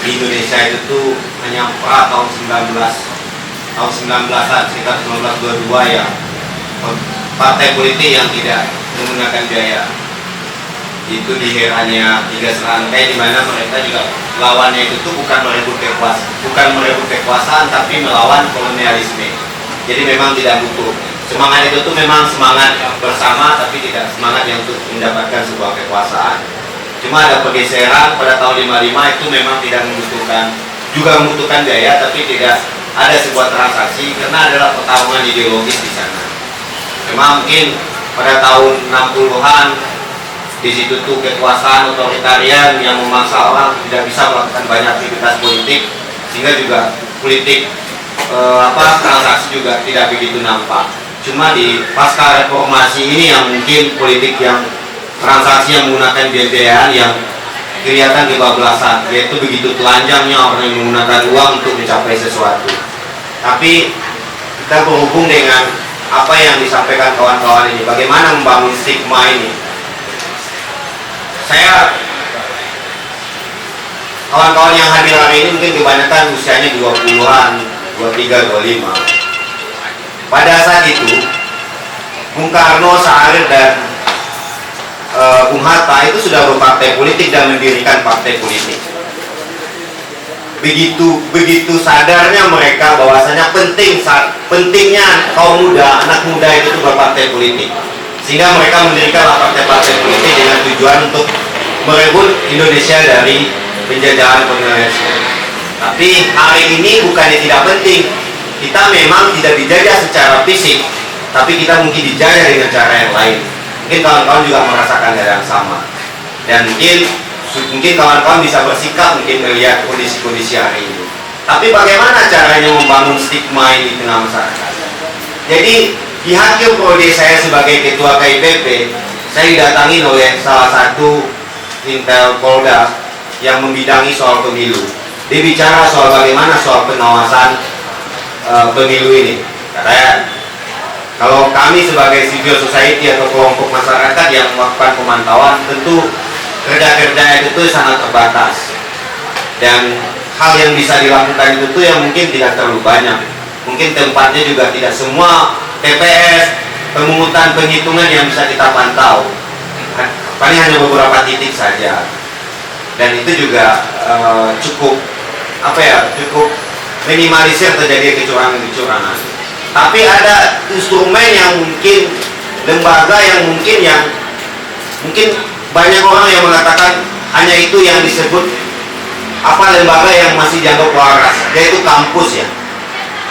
di Indonesia itu tuh hanya tahun 19-an, sekitar 1922 ya, partai politik yang tidak menggunakan biaya. Itu di eranya 3 serangkai, di mana mereka juga lawannya itu tuh bukan merebut kekuasaan tapi melawan kolonialisme. Jadi memang tidak butuh. Semangat itu tuh memang semangat bersama tapi tidak semangat yang untuk mendapatkan sebuah kekuasaan. Cuma ada pergeseran pada tahun 55 itu memang tidak membutuhkan, juga membutuhkan biaya tapi tidak ada sebuah transaksi karena adalah pertarungan ideologis di sana. Memang mungkin pada tahun 60-an di situ tuh kekuasaan otoritarian yang memaksa orang tidak bisa melakukan banyak aktivitas politik, sehingga juga politik transaksi juga tidak begitu nampak. Cuma di pasca reformasi ini yang mungkin politik yang transaksi yang menggunakan biaya yang kelihatan kebablasan, yaitu begitu telanjangnya orang yang menggunakan uang untuk mencapai sesuatu. Tapi kita berhubung dengan apa yang disampaikan kawan-kawan ini, bagaimana membangun stigma ini. Saya kawan-kawan yang hadir hari ini mungkin kebanyakan usianya 20-an, 23, 25. Pada saat itu Bung Karno, Saharir dan Bung Hatta itu sudah berpartai politik dan mendirikan partai politik. begitu sadarnya mereka bahwasanya pentingnya kaum muda, anak muda itu berpartai politik, sehingga mereka mendirikanlah partai-partai politik dengan tujuan untuk merebut Indonesia dari penjajahan kolonialisme. Tapi hari ini bukannya tidak penting, kita memang tidak dijajah secara fisik, tapi kita mungkin dijajah dengan cara yang lain. Mungkin kawan-kawan juga merasakan hal yang sama, dan mungkin kawan-kawan bisa bersikap mungkin melihat kondisi-kondisi hari ini. Tapi bagaimana caranya membangun stigma ini di tengah masyarakat? Jadi di hakim prodi saya sebagai ketua KIPP, saya didatangi oleh salah satu intel Polda yang membidangi soal pemilu. Dia bicara soal bagaimana soal pengawasan pemilu ini. Katanya kalau kami sebagai civil society atau kelompok masyarakat yang melakukan pemantauan, tentu kerja-kerja itu sangat terbatas, dan hal yang bisa dilakukan itu yang mungkin tidak terlalu banyak. Mungkin tempatnya juga tidak semua TPS, pemungutan penghitungan yang bisa kita pantau. Paling hanya beberapa titik saja, dan itu juga cukup minimalisir terjadi kecurangan-kecurangan. Tapi ada instrumen yang mungkin, lembaga yang mungkin banyak orang yang mengatakan hanya itu yang disebut lembaga yang masih dianggap waras, yaitu kampus ya.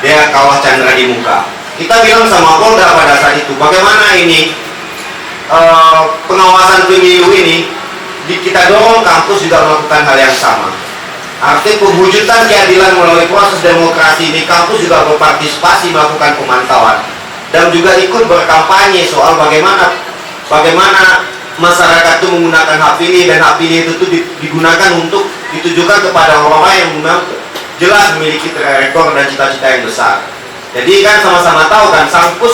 Dia kawah Chandra di muka. Kita bilang sama Polda pada saat itu, bagaimana ini pengawasan pemilu ini kita dorong kampus juga melakukan hal yang sama. Artinya pewujudan keadilan melalui proses demokrasi ini, kampus juga berpartisipasi melakukan pemantauan dan juga ikut berkampanye soal bagaimana masyarakat itu menggunakan hak pilih, dan hak pilih itu digunakan untuk ditujukan kepada orang-orang yang memang jelas memiliki track record dan cita-cita yang besar. Jadi kan sama-sama tahu kan, kampus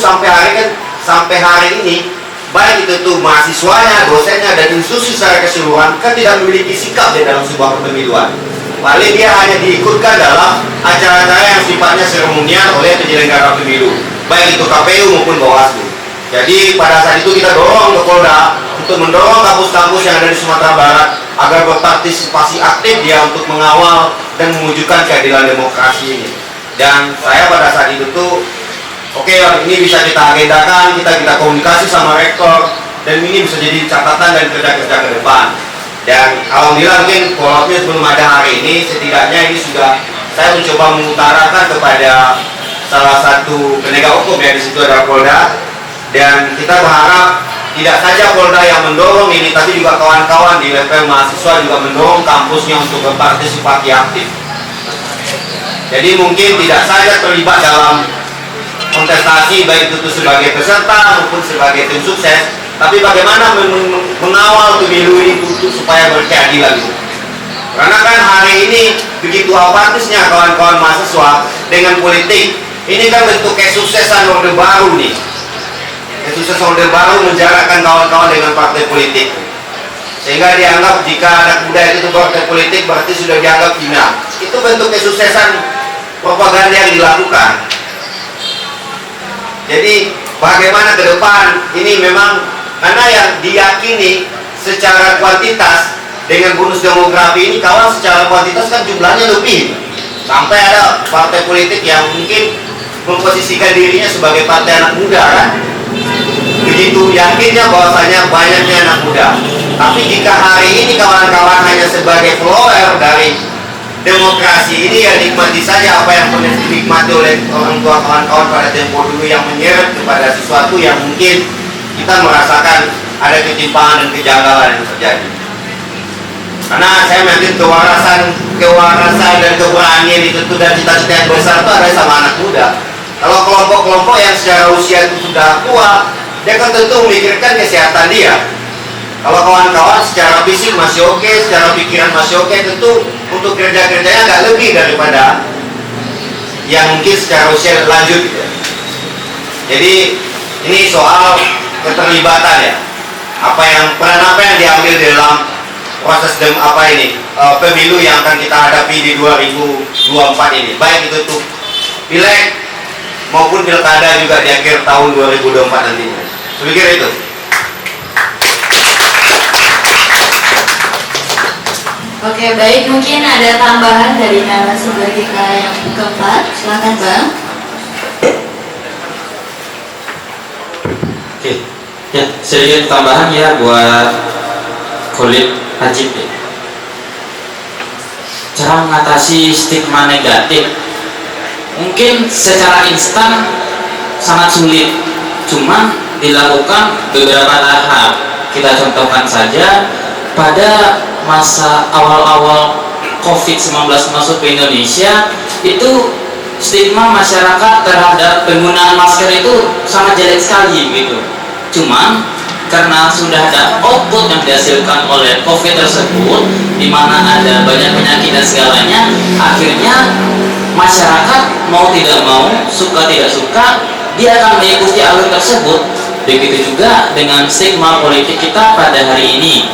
sampai hari ini, baik itu tuh mahasiswanya, dosennya, dan institusi secara keseluruhan kan tidak memiliki sikap di dalam sebuah kepemiluan. Paling dia hanya diikutkan dalam acara-acara yang sifatnya seremonial oleh penyelenggara pemilu, baik itu KPU maupun Bawaslu. Jadi pada saat itu kita dorong ke Polda untuk mendorong kampus-kampus yang ada di Sumatera Barat agar berpartisipasi aktif dia untuk mengawal dan mewujudkan keadilan demokrasi ini. Dan saya pada saat itu tuh, oke, ini bisa kita agendakan, kita komunikasi sama rektor, dan ini bisa jadi catatan dan kerja-kerja ke depan. Dan alhamdulillah mungkin follow-up-nya sebelum ada hari ini, setidaknya ini sudah saya mencoba mengutarakan kepada salah satu penegak hukum yang di situ ada Polda, dan kita berharap tidak saja Polda yang mendorong ini, tapi juga kawan-kawan di level mahasiswa juga mendorong kampusnya untuk berpartisipasi aktif. Jadi mungkin tidak saja terlibat dalam kontestasi baik itu sebagai peserta maupun sebagai tim sukses, tapi bagaimana mengawal pemilu itu supaya berkeadilan. Karena kan hari ini begitu apatisnya kawan-kawan mahasiswa dengan politik, ini kan bentuk kesuksesan Orde Baru nih. Kesuksesan Orde Baru menjarakkan kawan-kawan dengan partai politik, sehingga dianggap jika anak muda itu partai politik berarti sudah dianggap hina. Itu bentuk kesuksesan propaganda yang dilakukan. Jadi bagaimana ke depan ini memang, karena yang diyakini secara kuantitas dengan bonus demografi ini, kawan secara kuantitas kan jumlahnya lebih, sampai ada partai politik yang mungkin memposisikan dirinya sebagai partai anak muda kan, begitu yakinnya bahwasanya banyaknya anak muda. Tapi jika hari ini kawan-kawan hanya sebagai follower dari demokrasi ini, ya nikmati saja apa yang pernah dinikmati oleh orang tua kawan-kawan pada tempo dulu, yang menyeret kepada sesuatu yang mungkin kita merasakan ada ketimpangan dan kejanggalan yang terjadi. Karena saya yakin kewarasan dan keberanian itu dan cita-cita yang besar itu ada sama anak muda. Kalau kelompok-kelompok yang secara usia itu sudah tua, dia kan tentu memikirkan kesehatan dia. Kalau kawan-kawan secara fisik masih oke, secara pikiran masih oke, tentu untuk kerja-kerjanya nggak lebih daripada yang mungkin secara usia lanjut gitu. Jadi ini soal keterlibatan ya, peran apa yang diambil dalam proses pemilu yang akan kita hadapi di 2024 ini, baik itu tuh pileg maupun pilkada juga di akhir tahun 2024 nantinya. Saya pikir itu. Oke, baik, mungkin ada tambahan dari narasumber kita yang keempat. Silakan, Bang. Oke, ya sedikit tambahan ya buat Khalid Ajib. Cara mengatasi stigma negatif mungkin secara instan sangat sulit, cuma dilakukan beberapa tahap. Kita contohkan saja pada masa awal-awal COVID-19 masuk ke Indonesia, itu stigma masyarakat terhadap penggunaan masker itu sangat jelek sekali gitu. Cuman karena sudah ada output yang dihasilkan oleh COVID tersebut, di mana ada banyak penyakit dan segalanya, akhirnya masyarakat mau tidak mau, suka tidak suka, dia akan mengikuti alur tersebut. Begitu juga dengan stigma politik kita pada hari ini.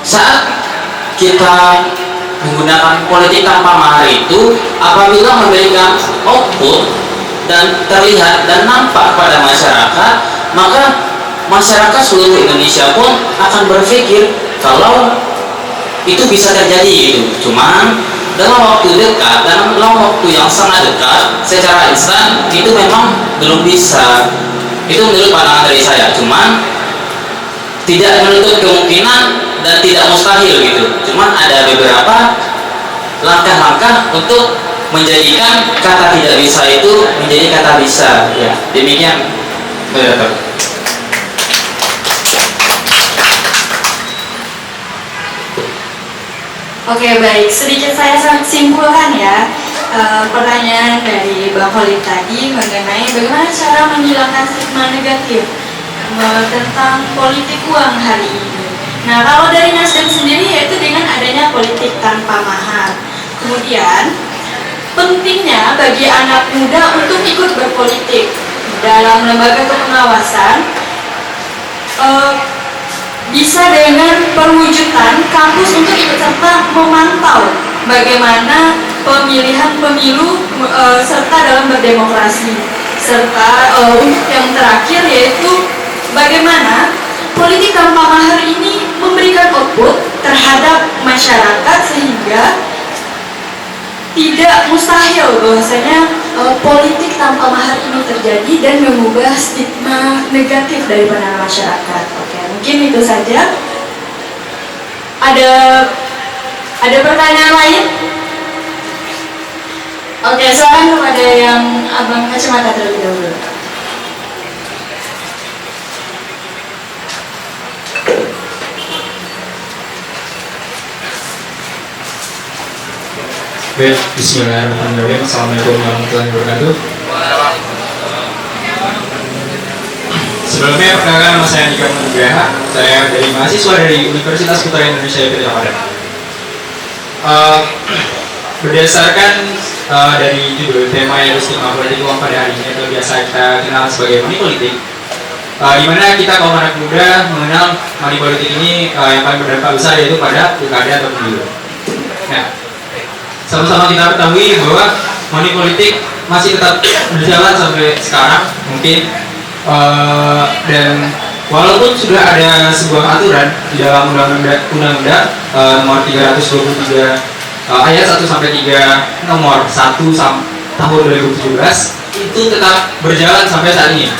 Saat kita menggunakan politik tanpa mahar itu, apabila memberikan output dan terlihat dan nampak pada masyarakat, maka masyarakat seluruh Indonesia pun akan berpikir kalau itu bisa terjadi gitu. Cuman dalam waktu dekat, dalam waktu yang sangat dekat, secara instan itu memang belum bisa. Itu menurut pandangan dari saya. Cuman tidak menutup kemungkinan dan tidak mustahil gitu. Cuman ada beberapa langkah-langkah untuk menjadikan kata tidak bisa itu menjadi kata bisa. Ya, demikian, moderator. Oke, baik, sedikit saya simpulkan ya pertanyaan dari Bang Khalid tadi mengenai bagaimana cara menghilangkan stigma negatif tentang politik uang hari ini. Nah, kalau dari Nasdem sendiri yaitu dengan adanya politik tanpa mahar. Kemudian pentingnya bagi anak muda untuk ikut berpolitik dalam lembaga kepengawasan bisa dengan perwujudan kampus untuk ikut serta memantau bagaimana pemilihan pemilu serta dalam berdemokrasi, serta untuk yang terakhir yaitu bagaimana politik tanpa mahar ini memberikan output terhadap masyarakat sehingga tidak mustahil bahwasanya politik tanpa mahar ini terjadi dan mengubah stigma negatif dari pandangan masyarakat. Oke, mungkin itu saja. Ada pertanyaan lain? Oke, silakan kepada yang abang kacamata terlebih dahulu. Baik, bismillahirrahmanirrahim. Assalamualaikum warahmatullahi wabarakatuh. Sebelumnya perkenalkan nama saya Andika Nugraha. Saya dari mahasiswa dari Universitas Putra Indonesia Yogyakarta Padan. Berdasarkan dari judul tema yang stigma politik uang pada hari ini atau biasa kita kenal sebagai money politik, di mana kita kaum anak muda mengenal money politik ini yang paling berdampak besar yaitu pada pilkada atau pemilu. Nah, sama-sama kita ketahui bahwa money politik masih tetap berjalan sampai sekarang mungkin, dan walaupun sudah ada sebuah aturan di dalam undang-undang nomor 323 ayat 1 sampai 3 nomor 1 tahun 2017 itu tetap berjalan sampai saat ini.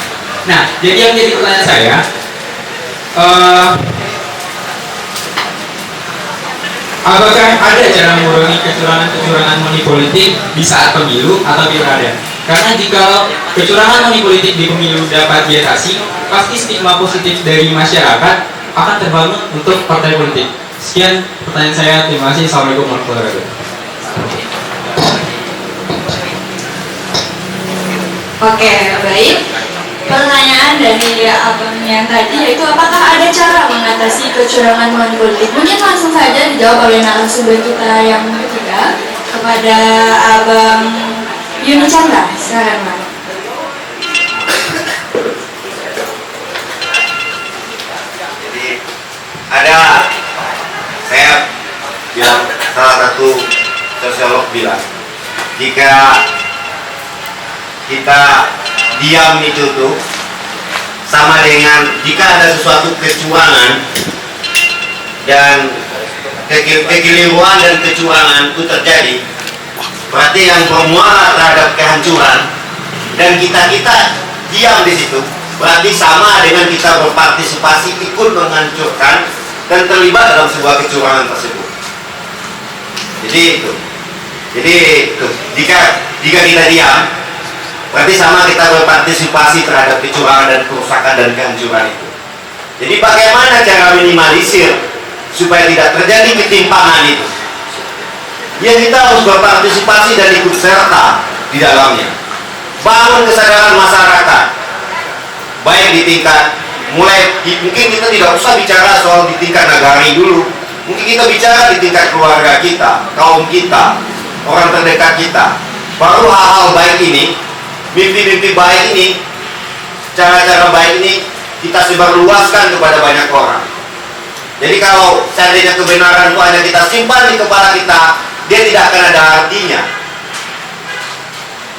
Nah, jadi yang jadi pertanyaan saya, apakah ada cara mengurangi kecurangan money politik di saat pemilu atau pilkada? Karena jika kecurangan money politik di pemilu dapat diatasi, pasti stigma positif dari masyarakat akan terbangun untuk partai politik. Sekian pertanyaan saya, terima kasih. Assalamualaikum warahmatullahi wabarakatuh. Oke, baik. Pertanyaan dari abang yang tadi yaitu apakah ada cara mengatasi kecurangan money politik? Mungkin langsung saja dijawab oleh narasumber kita yang ketiga kepada abang Yuni Chandra. Silakan, Bang. Jadi ada, saya bilang salah satu sosiolog bilang, jika kita diam itu tuh sama dengan jika ada sesuatu kecurangan dan kekeliruan dan kecurangan itu terjadi, berarti yang bermuara terhadap kehancuran dan kita diam di situ, berarti sama dengan kita berpartisipasi ikut menghancurkan dan terlibat dalam sebuah kecurangan tersebut. Jadi jika kita diam, berarti sama kita berpartisipasi terhadap kecurangan dan kerusakan dan kehancuran itu. Jadi bagaimana cara minimalisir supaya tidak terjadi ketimpangan itu? Ya, kita harus berpartisipasi dan ikut serta di dalamnya. Bangun kesadaran masyarakat, baik di tingkat mungkin kita tidak usah bicara soal di tingkat nagari dulu. Mungkin kita bicara di tingkat keluarga kita, kaum kita, orang terdekat kita. Baru hal-hal baik ini, mimpi-mimpi baik ini, cara-cara baik ini kita sebarluaskan kepada banyak orang. Jadi kalau seandainya kebenaran itu hanya kita simpan di kepala kita, dia tidak akan ada artinya.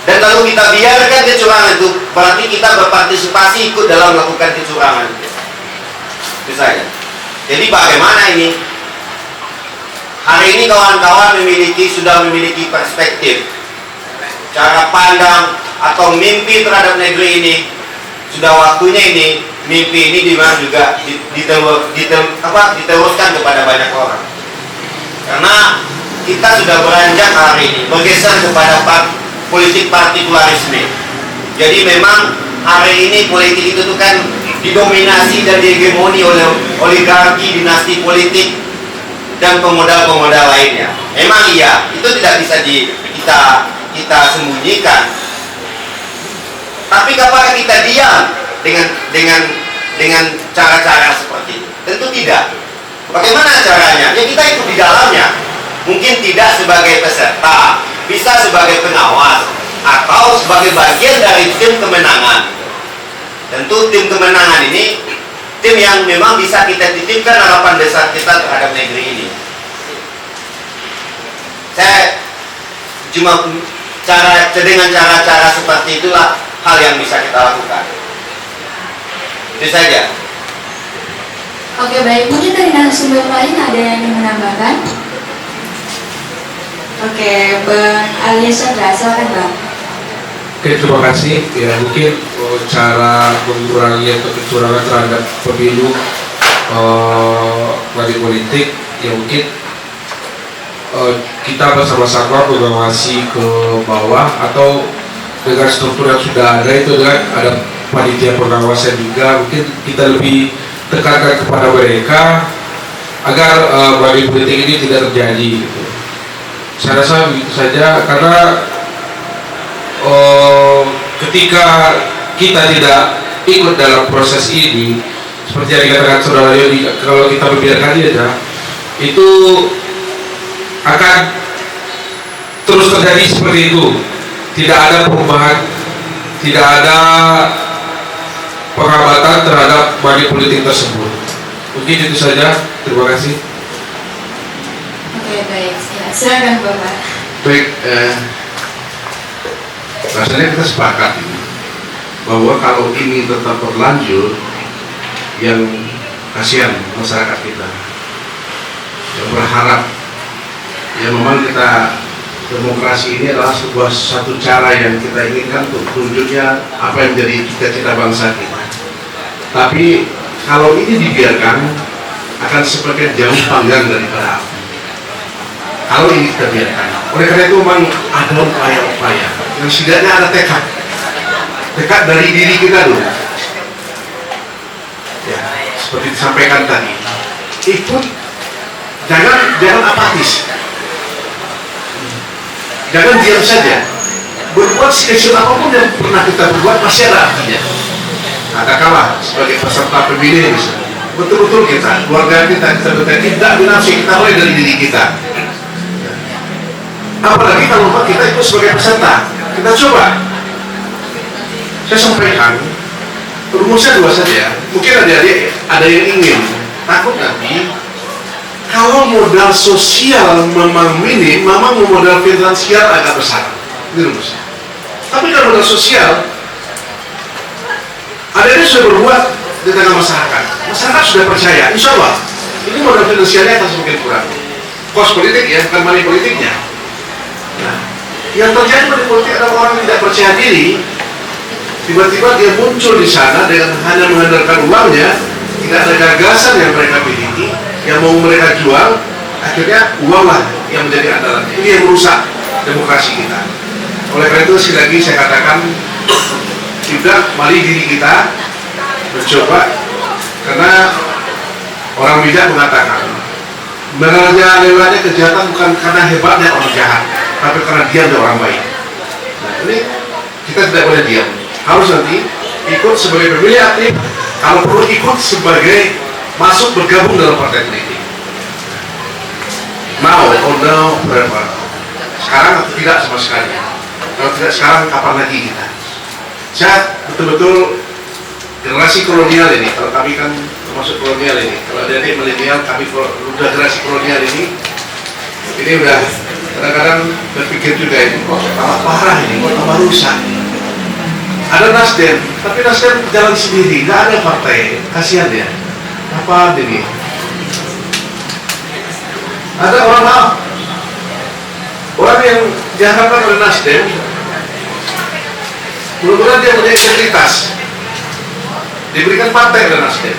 Dan lalu kita biarkan kecurangan itu, berarti kita berpartisipasi ikut dalam melakukan kecurangan itu saja. Jadi bagaimana ini? Hari ini kawan-kawan sudah memiliki perspektif, cara pandang atau mimpi terhadap negeri ini. Sudah waktunya ini mimpi ini dimana juga diteruskan kepada banyak orang. Karena kita sudah beranjak hari ini bergeser kepada politik partikularisme. Jadi memang hari ini politik itu kan didominasi dan dihegemoni oleh oligarki, dinasti politik dan pemodal-pemodal lainnya. Memang iya, itu tidak bisa kita sembunyikan. Tapi apakah kita diam dengan cara-cara seperti itu? Tentu tidak. Bagaimana caranya? Ya kita ikut di dalamnya. Mungkin tidak sebagai peserta, bisa sebagai pengawas atau sebagai bagian dari tim kemenangan. Tentu tim kemenangan ini tim yang memang bisa kita titipkan harapan besar kita terhadap negeri ini. Saya cuma dengan cara-cara seperti itulah hal yang bisa kita lakukan. Itu saja. Oke, baik. Mungkin dari narasumber lain ada yang ingin menambahkan? Oke, Bang Aliesandra, silakan Bang. Oke, terima kasih. Ya, mungkin cara mengurangi atau kecurangan terhadap pemilu money politik, ya mungkin kita bersama-sama mengawasi ke bawah atau dengan struktur yang sudah ada itu ada panitia pengawasan juga. Mungkin kita lebih tekankan kepada mereka agar money politik ini tidak terjadi. Gitu. Saya rasa begitu saja, karena ketika kita tidak ikut dalam proses ini, seperti yang dikatakan saudara Yodi, kalau kita membiarkan dia, itu akan terus terjadi seperti itu. Tidak ada perubahan, tidak ada penghambatan terhadap money politik tersebut. Mungkin itu saja. Terima kasih. Oke, baik. Silakan Bapak. Baik, rasanya kita sepakat ini bahwa kalau ini tetap berlanjut, yang kasihan masyarakat kita yang berharap, ya memang kita demokrasi ini adalah satu cara yang kita inginkan untuk tunjuknya apa yang menjadi cita-cita bangsa kita. Tapi kalau ini dibiarkan akan semakin jauh panggang daripada api. Kalau ini kita biarkan, oleh karena itu memang ada upaya-upaya yang setidaknya ada tekad dari diri kita dulu. Ya, seperti disampaikan tadi, ikut, jangan apatis, jangan diam saja. Berbuat sekecil apapun yang pernah kita berbuat masih ada artinya. Katakanlah sebagai peserta pemilih misalnya, betul-betul kita, keluarga kita tidak binafsi, kita mulai dari diri kita. Apalagi kalau kita ikut sebagai peserta, kita coba. Saya sampaikan, rumusnya dua saja. Mungkin ada yang ingin, takut nanti kalau modal sosial memang minim, memang modal finansial agak besar. Ini rumusnya. Tapi kalau modal sosial, ada yang sudah berbuat di tengah masyarakat. Masyarakat sudah percaya, insya Allah ini modal finansial finansialnya akan semakin kurang. Kos politik ya, bukan money politiknya. Nah, yang terjadi pada politik adalah orang yang tidak percaya diri, tiba-tiba dia muncul di sana dengan hanya mengandalkan uangnya, tidak ada gagasan yang mereka miliki, yang mau mereka jual, akhirnya uanglah yang menjadi andalan. Ini yang merusak demokrasi kita. Oleh karena itu sekali lagi saya katakan, juga mari diri kita mencoba, karena orang bijak mengatakan merajalela kejahatan bukan karena hebatnya orang jahat, tapi karena diamnya orang baik. Nah, ini kita tidak boleh diam, harus nanti ikut sebagai pemilih aktif, kalau perlu ikut sebagai masuk bergabung dalam partai politik. Now or no forever. Sekarang atau tidak sama sekali. Kalau tidak sekarang, kapan lagi kita? Saya betul-betul generasi kolonial ini, kalau kami kan termasuk kolonial ini, kalau adik milenial kami udah generasi kolonial ini udah kadang-kadang berpikir juga ini kok tambah parah ini, kok tambah rusak. Ada Nasdem, tapi Nasdem jalan sendiri, nggak ada partai, kasihan ya. Apa ini? Ada orang yang diharapkan oleh Nasdem, mudah-mudahan dia punya integritas, diberikan partai oleh Nasdem,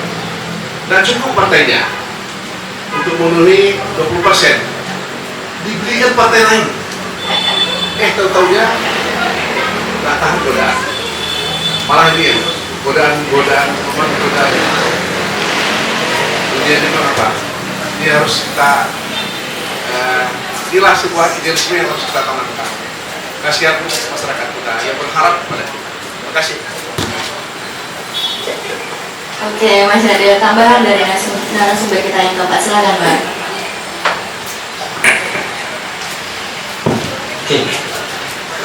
dan cukup partainya untuk memenuhi 20%, diberikan partai lain. Tahu-taunya nggak tahan godaan, malah ini ya, godaan. Kemudian itu apa? Ini harus kita inilah sebuah idealisme yang harus kita tanamkan. Kasihan masyarakat kita yang berharap kepada kita. Terima kasih. Oke, masih ada tambahan dari narasumber kita yang keempat, silakan Mbak. Oke,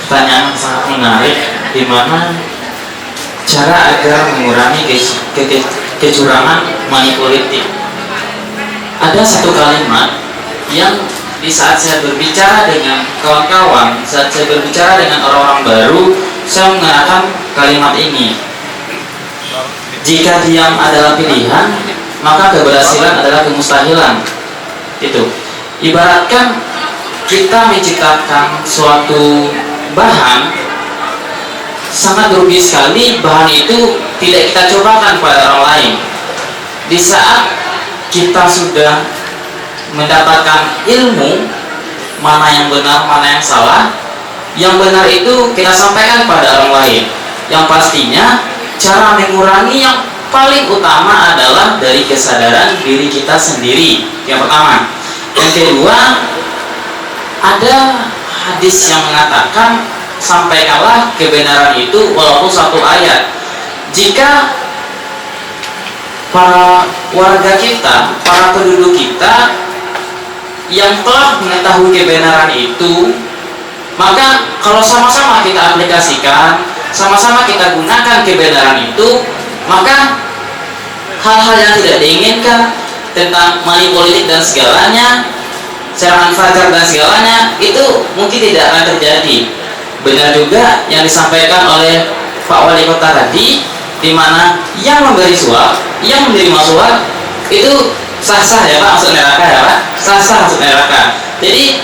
pertanyaan sangat menarik, di mana cara agar mengurangi kecurangan money politik. Ada satu kalimat yang di saat saya berbicara dengan kawan-kawan, saat saya berbicara dengan orang-orang baru, saya menggunakan kalimat ini. Jika diam adalah pilihan, maka keberhasilan adalah kemustahilan. Itu ibaratkan kita menciptakan suatu bahan, sangat rugi sekali bahan itu tidak kita cobakan pada orang lain. Di saat kita sudah mendapatkan ilmu mana yang benar, mana yang salah, yang benar itu kita sampaikan pada orang lain. Yang pastinya cara mengurangi yang paling utama adalah dari kesadaran diri kita sendiri. Yang pertama. Yang kedua, ada hadis yang mengatakan sampaikanlah kebenaran itu walaupun satu ayat. Jika para warga kita, para penduduk kita yang telah mengetahui kebenaran itu, maka kalau sama-sama kita aplikasikan, sama-sama kita gunakan kebenaran itu, maka hal-hal yang tidak diinginkan tentang money politik dan segalanya, serangan fajar dan segalanya, itu mungkin tidak akan terjadi. Benar juga yang disampaikan oleh Pak Wali Kota tadi, di mana yang memberi suap, yang menerima suap itu sah-sah ya Pak, masuk neraka ya Pak, sah-sah masuk neraka. Jadi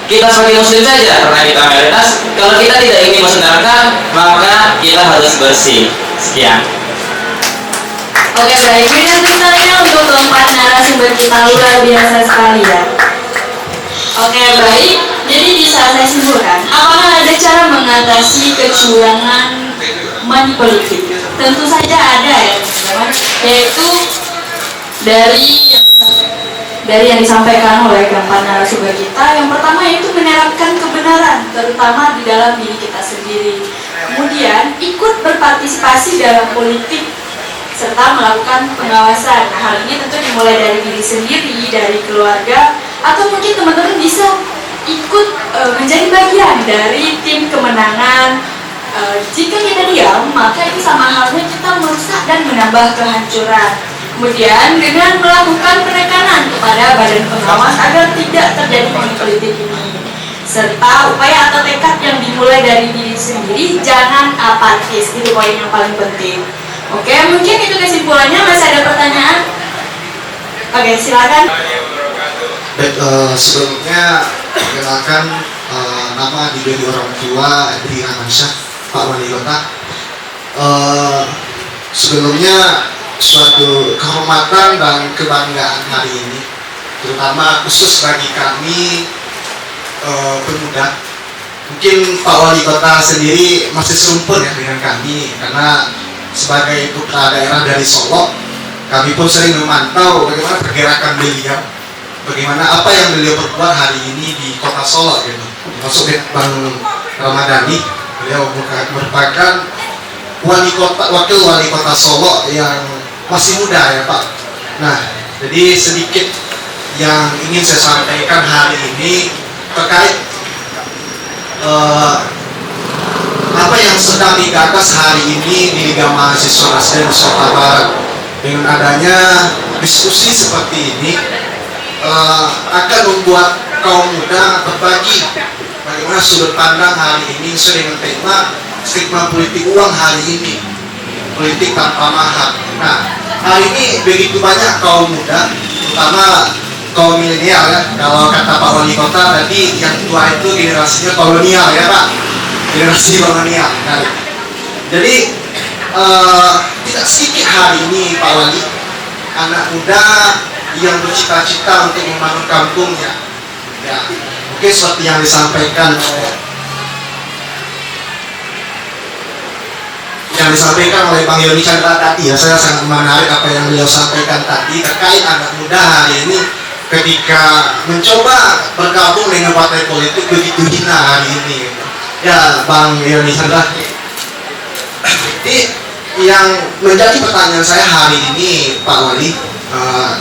kita sebagai muslim saja, karena kita mayoritas, kalau kita tidak ingin masuk neraka, maka kita harus bersih. Sekian. Oke baik, ini sebenarnya untuk keempat narasumber kita luar biasa sekali ya. Oke baik, jadi bisa saya simpulkan, apakah ada cara mengatasi kecurangan money politik? Tentu saja ada ya teman-teman, yaitu dari yang disampaikan oleh keempat narasumber kita. Yang pertama yaitu menerapkan kebenaran, terutama di dalam diri kita sendiri. Kemudian ikut berpartisipasi dalam politik serta melakukan pengawasan. Nah, hal ini tentu dimulai dari diri sendiri, dari keluarga, atau mungkin teman-teman bisa ikut menjadi bagian dari tim kemenangan. Jika kita diam, maka itu sama halnya kita merusak dan menambah kehancuran. Kemudian dengan melakukan penekanan kepada badan pengawas agar tidak terjadi money politik ini, serta upaya atau tekad yang dimulai dari diri sendiri, jangan apatis. Itu poin yang paling penting. Oke, mungkin itu kesimpulannya. Masih ada pertanyaan? Oke, silakan. Baik, sebelumnya perkenalkan nama diberi orang tua Edri Amansyah, Pak Wali Kota. Sebelumnya suatu kehormatan dan kebanggaan hari ini, terutama khusus bagi kami pemuda. Mungkin Pak Wali Kota sendiri masih serumpun ya dengan kami, karena sebagai putra daerah dari Solo, kami pun sering memantau bagaimana pergerakan beliau, bagaimana apa yang beliau perbuat hari ini di kota Solo gitu. Termasuk Bang Ramadhani, beliau merupakan wakil wali kota Solo yang masih muda ya Pak. Nah, jadi sedikit yang ingin saya sampaikan hari ini terkait apa yang sedang digagas hari ini di Liga Mahasiswa Nasdem Sumatera Barat. Dengan adanya diskusi seperti ini akan membuat kaum muda berbagi bagaimana sudut pandang hari ini sesuai dengan tema stigma politik uang hari ini, politik tanpa mahar. Nah, hari ini begitu banyak kaum muda, terutama kaum milenial ya. Kalau kata Pak Wali Kota tadi, yang tua itu generasinya kolonial ya Pak, generasi kolonial. Nah, jadi tidak sedikit hari ini Pak Wali, anak muda yang bercita-cita untuk membangun kampungnya. Ya, mungkin seperti yang disampaikan oleh Bang Yoni Chandra tadi ya, saya sangat menarik apa yang beliau sampaikan tadi terkait anak muda hari ini ketika mencoba bergabung dengan partai politik begitu hina hari ini. Ya Bang Yoni Chandra, jadi yang menjadi pertanyaan saya hari ini Pak Wali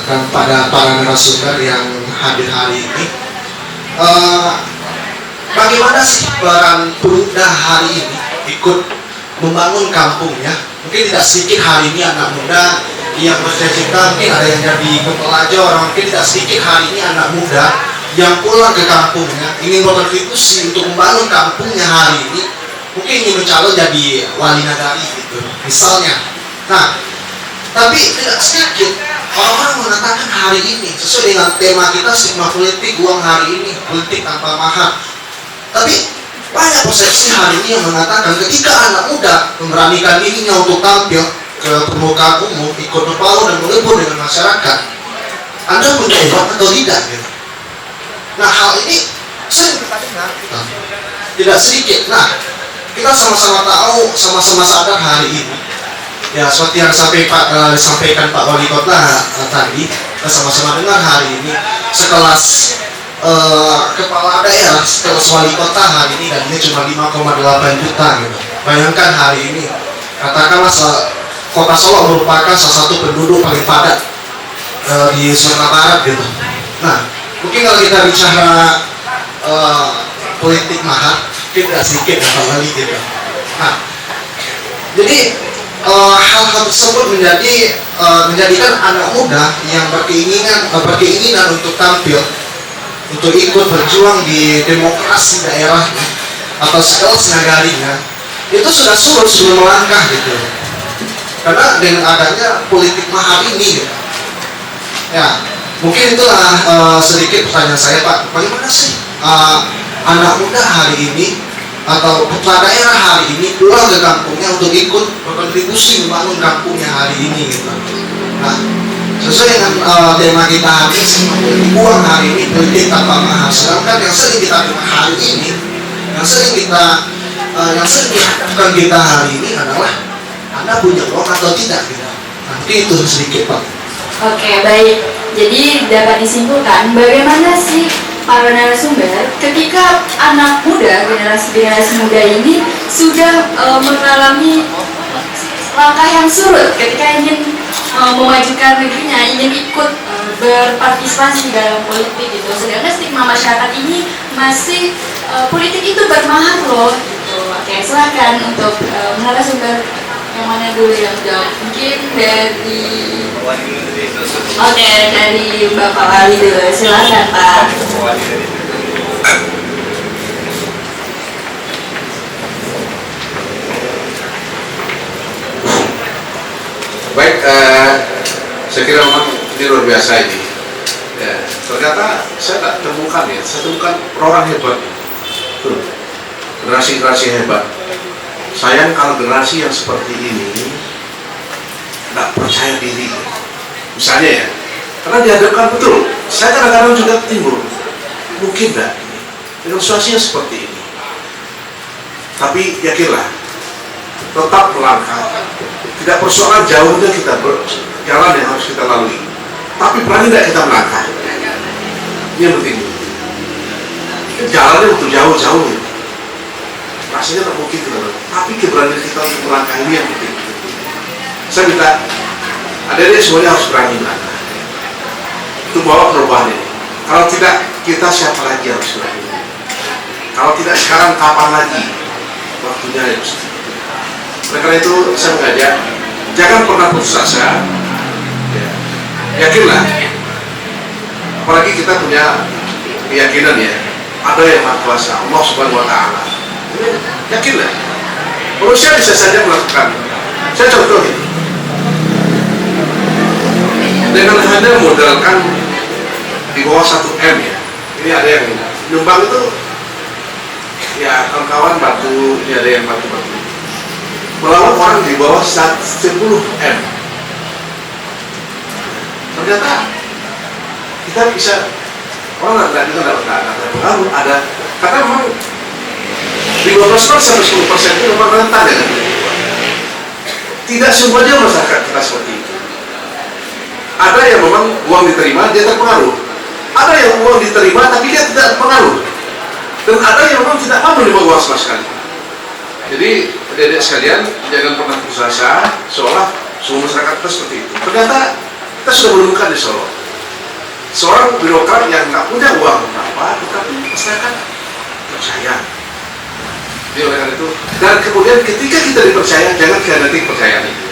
dan pada para narasumber yang hadir hari ini, bagaimana sih peran pemuda hari ini ikut membangun kampungnya? Mungkin tidak sedikit hari ini anak muda yang bercita-cita, mungkin ada yang jadi kepelajar, mungkin tidak sedikit hari ini anak muda yang pulang ke kampungnya ingin berkontribusi untuk membangun kampungnya hari ini, mungkin ingin mencalon jadi wali nagari gitu misalnya. Nah, tapi tidak sedikit orang-orang mengatakan hari ini sesuai dengan tema kita stigma politik uang hari ini, politik tanpa mahar. Tapi banyak persepsi hari ini yang mengatakan ketika anak muda memberanikan dirinya untuk tampil ke permukaan umum, ikut berbaur dan melebur dengan masyarakat, Anda punya uang atau tidak gitu. Nah, hal ini sering kita dengar tidak sedikit. Nah, kita sama-sama tahu, sama-sama sadar hari ini ya, seperti yang disampaikan Pak Wali Kota tadi, kita sama-sama dengar hari ini sekelas kepala daerah, sekelas wali kota hari ini, dan ini cuma 5,8 juta gitu. Bayangkan hari ini, katakanlah kota Solo merupakan salah satu penduduk paling padat di Sumatera Barat gitu. Nah, mungkin kalau kita bicara politik mahar, tidak sedikit Pak Wali gitu. Nah, jadi hal-hal tersebut menjadikan anak muda yang berkeinginan untuk tampil, untuk ikut berjuang di demokrasi daerahnya atau sekelas nagarinya, itu sudah surut sebelum melangkah gitu. Karena dengan adanya politik mahar ini gitu. Ya, mungkin itulah sedikit pertanyaan saya Pak, bagaimana sih anak muda hari ini atau putra daerah hari ini pulang ke kampungnya untuk ikut berkontribusi membangun kampungnya hari ini gitu. Nah, sesuai dengan tema kita hari ini, uang hari ini politik tanpa mahar. Sedangkan yang sering kita dengar hari ini, yang sering diharapkan kita hari ini adalah Anda punya uang atau tidak gitu. Nah, mungkin itu sedikit Pak. Oke, baik. Jadi dapat disimpulkan bagaimana sih para narasumber ketika anak muda, generasi muda ini sudah mengalami langkah yang surut ketika ingin memajukan negerinya, ingin ikut berpartisipasi dalam politik gitu. Sedangkan stigma masyarakat ini masih politik itu bermahar loh gitu. Oke, silakan untuk narasumber yang mana dulu yang jawab? Mungkin dari dari Bapak Wali dulu, silakan Pak. Baik, saya kira memang ini ini luar biasa ini. Ya, ternyata saya tak temukan ya, saya temukan orang hebat. Tuh, generasi-generasi hebat. Sayang kalau generasi yang seperti ini tidak percaya diri. Misalnya ya, karena dihadapkan betul, saya kadang-kadang juga timbul, mungkin tidak dengan situasi yang seperti ini. Tapi yakinlah, tetap melangkah. Tidak persoalan jauhnya kita jalan yang harus kita lalui, tapi berani tidak kita melangkah. Ini yang penting. Jalannya untuk jauh-jauh, rasanya tak mungkin kita, tapi keberanian kita untuk melangkah ini yang penting. Saya minta adik-adik semuanya harus berani melangkah untuk bawa perubahan ini. Kalau tidak, kita siapa lagi yang harus berani? Kalau tidak sekarang, kapan lagi? Waktunya harus. Oleh karena itu saya mengajak, jangan pernah putus asa. Ya. Yakinlah, apalagi kita punya keyakinan ya, ada yang Maha Kuasa, Allah Subhanahu Wa Taala. Yakinlah, manusia bisa saja melakukan. Saya contohin, dengan hanya modalkan di bawah 1 M ya. Ini ada yang nyumbang itu, ya kawan-kawan bantu, ini ada yang bantu-bantu. Melawan orang di bawah 10 M. Ternyata kita bisa, orang tidak terpengaruh, ada, karena memang di 12% sampai 10% itu memang rentan ya kan? Tidak semuanya masyarakat kita seperti itu. Ada yang memang uang diterima dia terpengaruh, ada yang uang diterima tapi dia tidak terpengaruh, dan ada yang memang tidak mau menerima uang sama sekali. Jadi adik-adik sekalian, jangan pernah putus asa seolah semua masyarakat kita seperti itu. Ternyata kita sudah menemukan di Solo seorang birokrat yang nggak punya uang berapa, tetapi masyarakat percaya. Jadi oleh karena itu, dan kemudian ketika kita dipercaya, jangan khianati kepercayaan itu.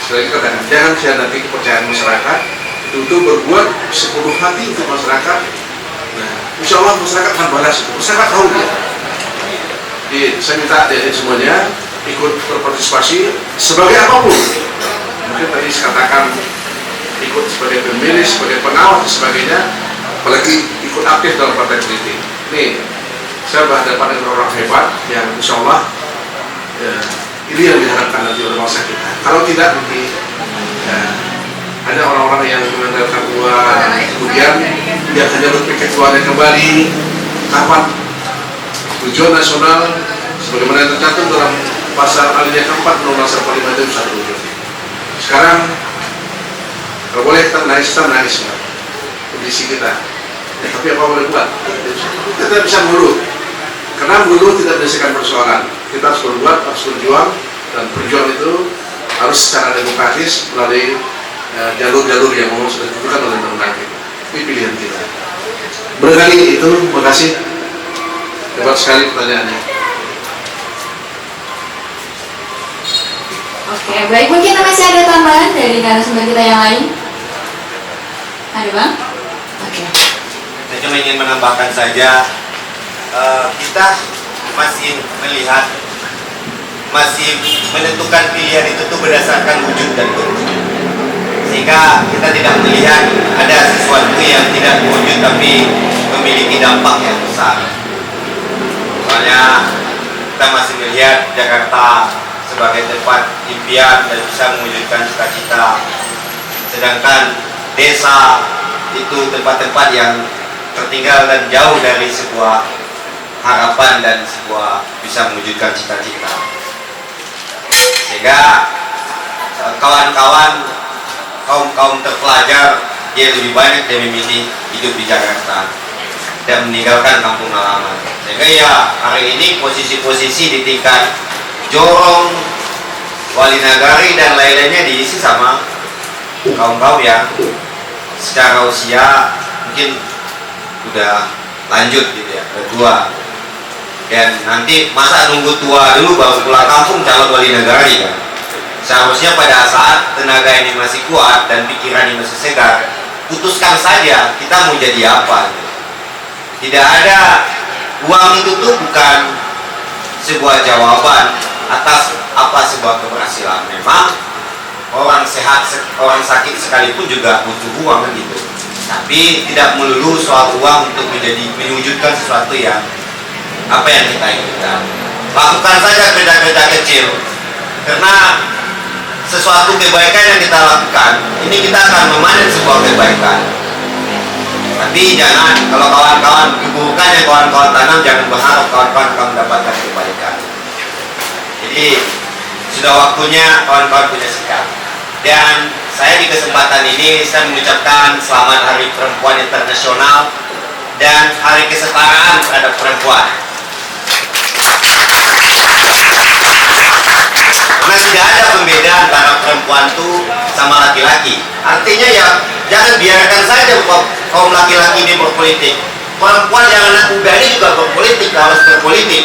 Sekali lagi katakan, jangan khianati kepercayaan masyarakat, untuk berbuat sepenuh hati untuk masyarakat. Nah, insya Allah masyarakat akan balas itu. Masyarakat tahu dia. Jadi saya minta adik-adik semuanya ikut berpartisipasi sebagai apapun. Mungkin tadi saya katakan ikut sebagai pemilih, sebagai pengawas dan sebagainya, apalagi ikut aktif dalam partai politik. Nih, saya berhadapan dengan orang hebat yang insya Allah ini yang diharapkan nanti oleh bangsa kita. Kalau tidak nanti ada orang-orang yang mengandalkan uang, kemudian dia hanya berpikir uangnya kembali. Kapan tujuan nasional sebagaimana yang tercantum dalam pasal alinea keempat Undang-Undang 45 itu bisa terwujud. Sekarang kalau boleh kita naik kondisi kita, tapi apa boleh buat? Kita bisa mengeluh, karena mengeluh tidak menyelesaikan persoalan. Kita harus berbuat, harus berjuang, dan berjuang itu harus secara demokratis melalui jalur-jalur yang memang sudah ditentukan oleh undang-undang kita. Ini pilihan kita. Barangkali itu, terima kasih. Hebat sekali pertanyaannya. Oke, baik, mungkin masih ada tambahan dari narasumber kita yang lain? Ada Bang? Oke. Saya cuma ingin menambahkan saja, kita masih melihat, masih menentukan pilihan itu tuh berdasarkan wujud dan bentuk, sehingga kita tidak melihat ada sesuatu yang tidak wujud tapi memiliki dampak yang besar. Soalnya kita masih melihat Jakarta sebagai tempat impian dan bisa mewujudkan cita-cita, sedangkan desa itu tempat-tempat yang tertinggal dan jauh dari sebuah harapan dan sebuah bisa mewujudkan cita-cita. Sehingga kawan-kawan kaum terpelajar dia lebih banyak dia memilih hidup di Jakarta dan meninggalkan kampung halaman. Sehingga ya hari ini posisi-posisi di tingkat Jorong, Wali Nagari dan lain-lainnya diisi sama kaum-kaum yang secara usia mungkin udah lanjut gitu ya, udah tua. Dan nanti masa nunggu tua dulu baru pulang kampung calon wali negari kan. Seharusnya pada saat tenaga ini masih kuat dan pikiran ini masih segar, putuskan saja kita mau jadi apa gitu. Tidak ada, uang itu tuh bukan sebuah jawaban atas apa sebuah keberhasilan. Memang orang sehat, orang sakit sekalipun juga butuh uang kan gitu. Tapi tidak melulu soal uang untuk mewujudkan sesuatu yang apa yang kita inginkan. Lakukan saja kerja-kerja kecil, karena sesuatu kebaikan yang kita lakukan ini kita akan memanen sebuah kebaikan. Tapi jangan, kalau kawan-kawan keburukan yang kawan-kawan tanam, jangan berharap kawan-kawan akan mendapatkan kebaikan. Jadi sudah waktunya kawan-kawan punya sikap. Dan saya di kesempatan ini saya mengucapkan selamat Hari Perempuan Internasional dan Hari Kesetaraan terhadap Perempuan. Karena tidak ada pembedaan antara perempuan itu sama laki-laki. Artinya ya jangan biarkan saja kaum laki-laki ini berpolitik. Perempuan yang anak muda ini juga berpolitik, harus berpolitik.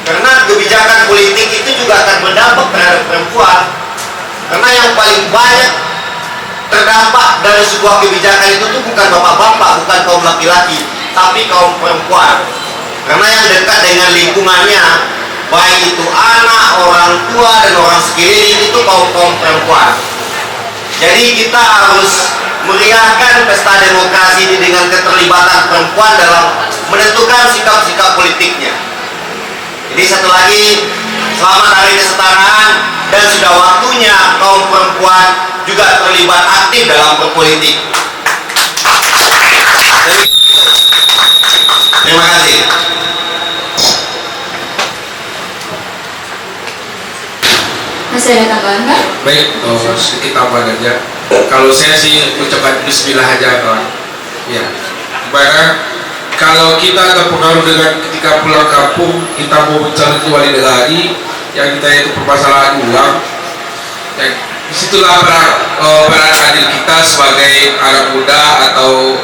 Karena kebijakan politik itu juga akan berdampak terhadap perempuan. Karena yang paling banyak terdampak dari sebuah kebijakan itu tuh bukan bapak-bapak, bukan kaum laki-laki, tapi kaum perempuan. Karena yang dekat dengan lingkungannya, baik itu anak, orang tua, dan orang sekeliling, itu kaum perempuan. Jadi kita harus meriahkan pesta demokrasi ini dengan keterlibatan perempuan dalam menentukan sikap-sikap politiknya. Jadi satu lagi, selamat Hari Kesetaraan, dan sudah waktunya kaum perempuan juga terlibat aktif dalam berpolitik. Terima kasih. Masih ada tambahan, Pak? Baik, sedikit tambahan aja. Kalau saya sih ucapkan bismillah aja, kawan. Ya, karena kalau kita terpengaruh dengan ketika pulang kampung kita mau mencari wali negari yang kita itu permasalahan uang, ya, disitulah peran adil kita sebagai anak muda atau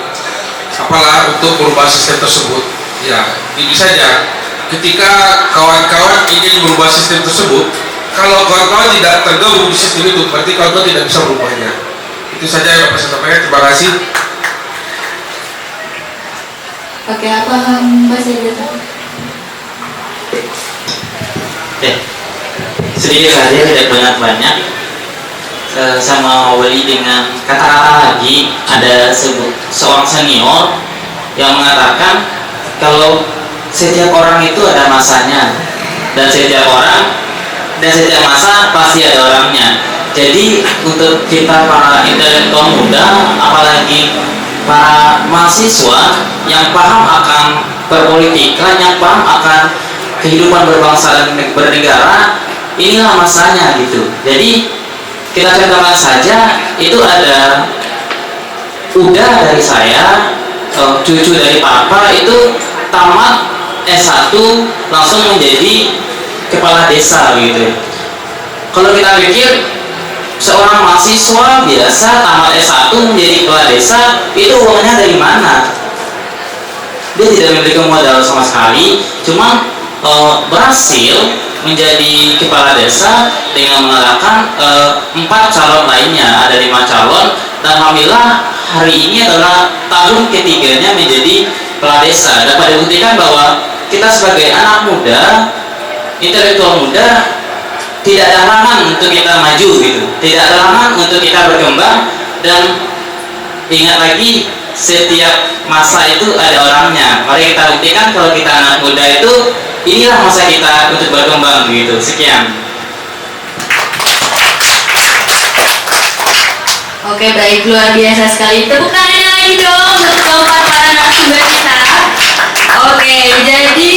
apalah untuk merubah sistem tersebut. Ya, ini saja. Ketika kawan-kawan ingin merubah sistem tersebut, kalau kawan-kawan tidak tergabung di sistem itu, berarti kawan-kawan tidak bisa merubahnya. Itu saja yang dapat saya sampaikan. Terima kasih. Oke, apa Mbak Sedeta? Oke, sedikit saja, tidak banyak-banyak. Sama Wali dengan kata-kata lagi, ada seorang senior yang mengatakan kalau setiap orang itu ada masanya, dan setiap orang dan setiap masa pasti ada orangnya. Jadi untuk kita para intelektual muda, apalagi para mahasiswa yang paham akan perpolitikan, yang paham akan kehidupan berbangsa dan bernegara, inilah masanya gitu. Jadi kita contohkan saja, itu ada udah dari saya, cucu dari papa itu tamat S1 langsung menjadi kepala desa gitu. Kalau kita pikir seorang mahasiswa biasa tamat S1 menjadi kepala desa, itu uangnya dari mana? Dia tidak memiliki modal sama sekali, cuma berhasil menjadi kepala desa dengan mengalahkan 4 calon lainnya. Ada 5 calon, dan alhamdulillah hari ini adalah tahun ketiganya menjadi kepala desa. Dapat dibuktikan bahwa kita sebagai anak muda, intelektual muda, tidak ada halangan untuk kita maju gitu, tidak ada halangan untuk kita berkembang. Dan ingat lagi, setiap masa itu ada orangnya. Mari kita buktikan kalau kita anak muda itu, inilah masa kita untuk berkembang gitu. Sekian. Oke, baik, luar biasa sekali. Tepuk tangan lagi dong untuk keempat para narasumber kita. Oke, jadi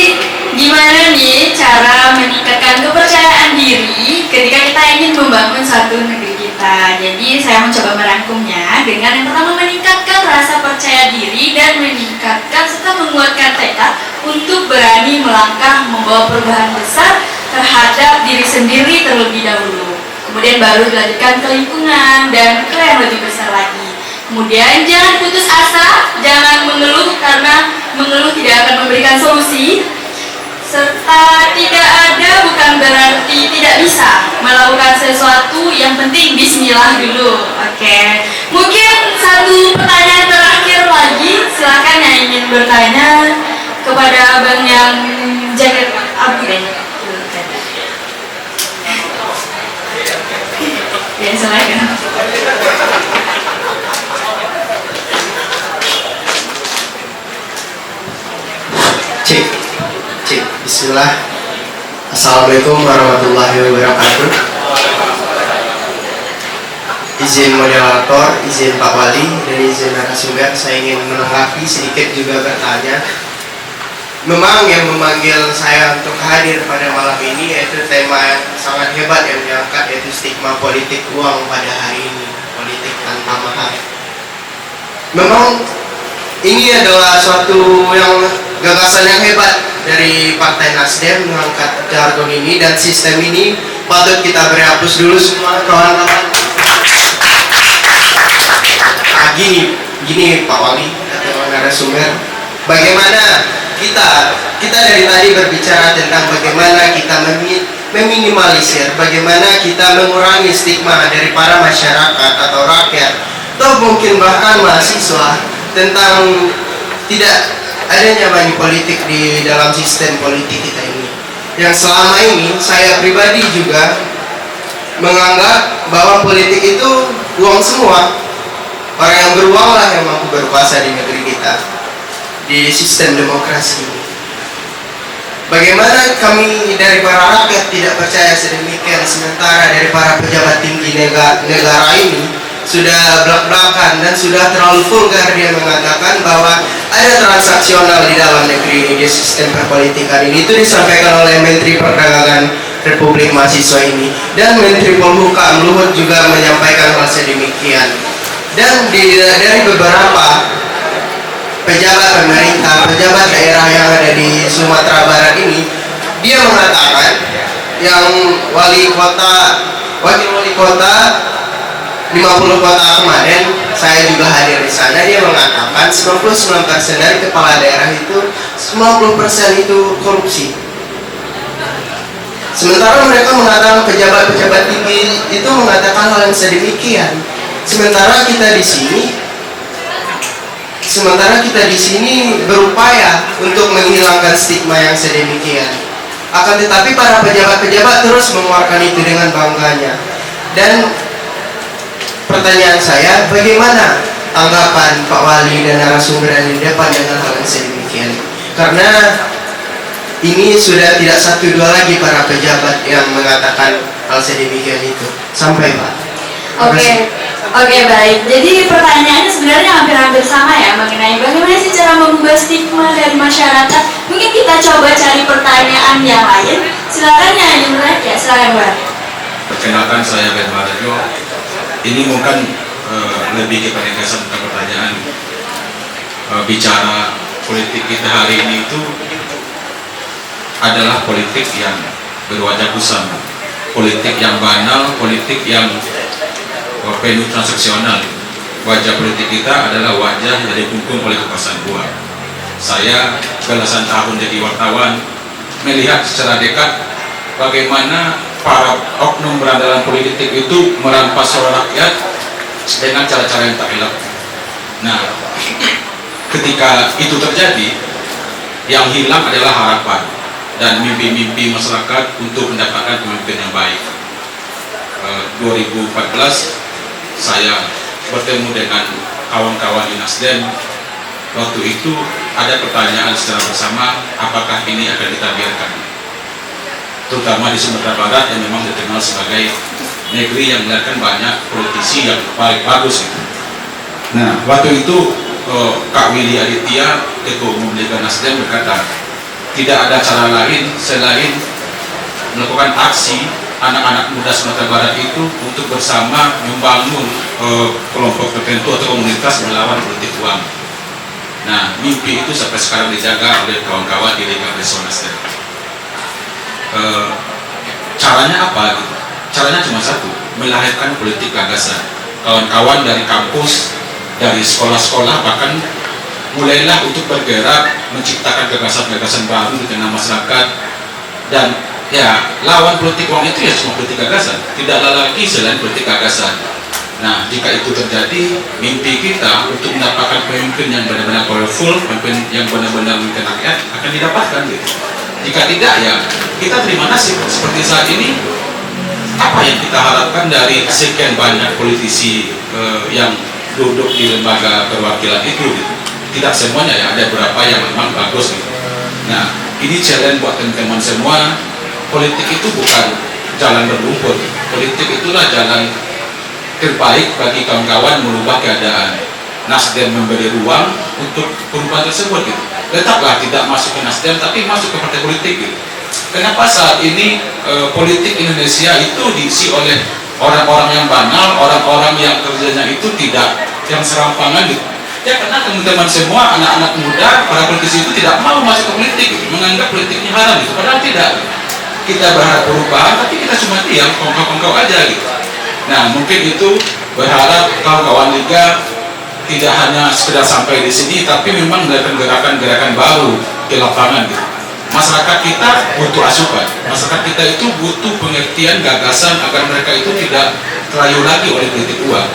gimana nih cara meningkatkan kepercayaan diri ketika kita ingin membangun satu negeri kita? Jadi saya mencoba merangkumnya dengan yang pertama, meningkatkan rasa percaya diri dan meningkatkan serta menguatkan tekad untuk berani melangkah membawa perubahan besar terhadap diri sendiri terlebih dahulu. Kemudian baru dilanjutkan ke lingkungan dan ke yang lebih besar lagi. Kemudian jangan putus asa, jangan mengeluh, karena mengeluh tidak akan memberikan solusi. Serta tidak ada bukan berarti tidak bisa melakukan sesuatu, yang penting bismillah dulu. Oke. Mungkin satu pertanyaan terakhir lagi, silakan yang ingin bertanya kepada abang yang jaket abu deh. Cek, cek. Bismillah. Assalamualaikum warahmatullahi wabarakatuh. Izin moderator, izin Pak Wali, dan izin narasumber, saya ingin menanggapi sedikit juga bertanya. Memang yang memanggil saya untuk hadir pada malam ini yaitu tema yang sangat hebat yang diangkat, yaitu stigma politik uang pada hari ini, politik tanpa mahar. Memang ini adalah suatu yang gagasan yang hebat dari Partai Nasdem mengangkat jargon ini, dan sistem ini patut kita beri hapus dulu semua kawan-kawan. Nah, gini Pak Wali atau narasumber, bagaimana kita dari tadi berbicara tentang bagaimana kita meminimalisir, bagaimana kita mengurangi stigma dari para masyarakat atau rakyat, atau mungkin bahkan mahasiswa, tentang tidak adanya money politik di dalam sistem politik kita ini. Yang selama ini saya pribadi juga menganggap bahwa politik itu uang semua. Orang yang beruang lah yang mampu berkuasa di negeri kita, di sistem demokrasi ini. Bagaimana kami dari para rakyat tidak percaya sedemikian, sementara dari para pejabat tinggi negara ini sudah belak-belakan dan sudah terlalu vulgar dia mengatakan bahwa ada transaksional di dalam negeri ini, di sistem perpolitikan ini. Itu disampaikan oleh Menteri Perdagangan Republik Mahasiswa ini, dan Menteri Polhukam Luhut juga menyampaikan hal sedemikian. Dan dari beberapa pejabat pemerintah, pejabat daerah yang ada di Sumatera Barat ini, dia mengatakan yang wakil wali kota 50 kota kemarin, saya juga hadir di sana, dia mengatakan 99% dari kepala daerah itu 90% itu korupsi. Sementara mereka mengatakan, pejabat-pejabat tinggi itu mengatakan hal yang sedemikian. Sementara kita di sini berupaya untuk menghilangkan stigma yang sedemikian. Akan tetapi para pejabat-pejabat terus mengeluarkan itu dengan bangganya. Dan pertanyaan saya, bagaimana tanggapan Pak Wali dan narasumber yang di depan dengan hal yang sedemikian? Karena ini sudah tidak satu dua lagi para pejabat yang mengatakan hal sedemikian itu. Sampai Pak. Oke, baik. Jadi pertanyaannya sebenarnya hampir-hampir sama ya, mengenai bagaimana sih cara mengubah stigma dari masyarakat. Mungkin kita coba cari pertanyaan yang lain. Silakan ya, silakan Mbak. Perkenalkan, saya Ben Marajo. Ini mungkin lebih kepada kesan tentang pertanyaan bicara politik kita hari ini itu adalah politik yang berwajah kusam, politik yang banal, politik yang penuh transaksional. Wajah politik kita adalah wajah yang didukung oleh kekuasaan uang. Saya belasan tahun jadi wartawan melihat secara dekat bagaimana para oknum berandalan politik itu merampas suara rakyat dengan cara-cara yang tak elok. Nah, ketika itu terjadi, yang hilang adalah harapan dan mimpi-mimpi masyarakat untuk mendapatkan pemimpin yang baik. 2014 saya bertemu dengan kawan-kawan di Nasdem. Waktu itu ada pertanyaan secara bersama, apakah ini akan kita biarkan, terutama di Sumatera Barat yang memang dikenal sebagai negeri yang melahirkan banyak politisi yang bagus gitu. Nah, waktu itu Kak Willy Aditya, Ketua Umum Lega Nasdem, berkata tidak ada cara lain selain melakukan aksi anak-anak muda Sumatera Barat itu untuk bersama membangun kelompok tertentu atau komunitas melawan politik uang. Nah, mimpi itu sampai sekarang dijaga oleh kawan-kawan di Lega Nasdem. Caranya apa? Gitu? Caranya cuma satu, melahirkan politik gagasan. Kawan-kawan dari kampus, dari sekolah-sekolah, bahkan mulailah untuk bergerak menciptakan gagasan-gagasan baru di tengah masyarakat. Dan ya, lawan politik uang itu ya cuma politik gagasan, tidaklah lagi selain politik gagasan. Nah, jika itu terjadi, mimpi kita untuk mendapatkan pemimpin yang benar-benar powerful, pemimpin yang benar-benar memimpin rakyat akan didapatkan gitu. Jika tidak, ya kita terima nasib seperti saat ini. Apa yang kita harapkan dari sekian banyak politisi yang duduk di lembaga perwakilan itu gitu. Tidak semuanya ya, ada beberapa yang memang bagus gitu. Nah, ini challenge buat teman-teman semua. Politik itu bukan jalan berlumpur. Politik itulah jalan terbaik bagi kawan-kawan merubah keadaan. Nasdem memberi ruang untuk perubahan tersebut gitu. Tetaplah tidak masuk ke Nasdem, tapi masuk ke partai politik gitu. Kenapa saat ini politik Indonesia itu diisi oleh orang-orang yang banal, orang-orang yang kerjanya itu tidak yang serampangan gitu. Ya karena teman-teman semua anak-anak muda, para politisi itu tidak mau masuk ke politik gitu, menganggap politiknya haram gitu. Padahal tidak. Kita berharap perubahan, tapi kita cuma diam, kongkau-kongkau aja gitu. Nah, mungkin itu berharap kawan-kawan Liga tidak hanya sekedar sampai di sini, tapi memang melakukan gerakan-gerakan baru di lapangan gitu. Masyarakat kita butuh asupan, masyarakat kita itu butuh pengertian, gagasan agar mereka itu tidak terlalu lagi oleh politik uang.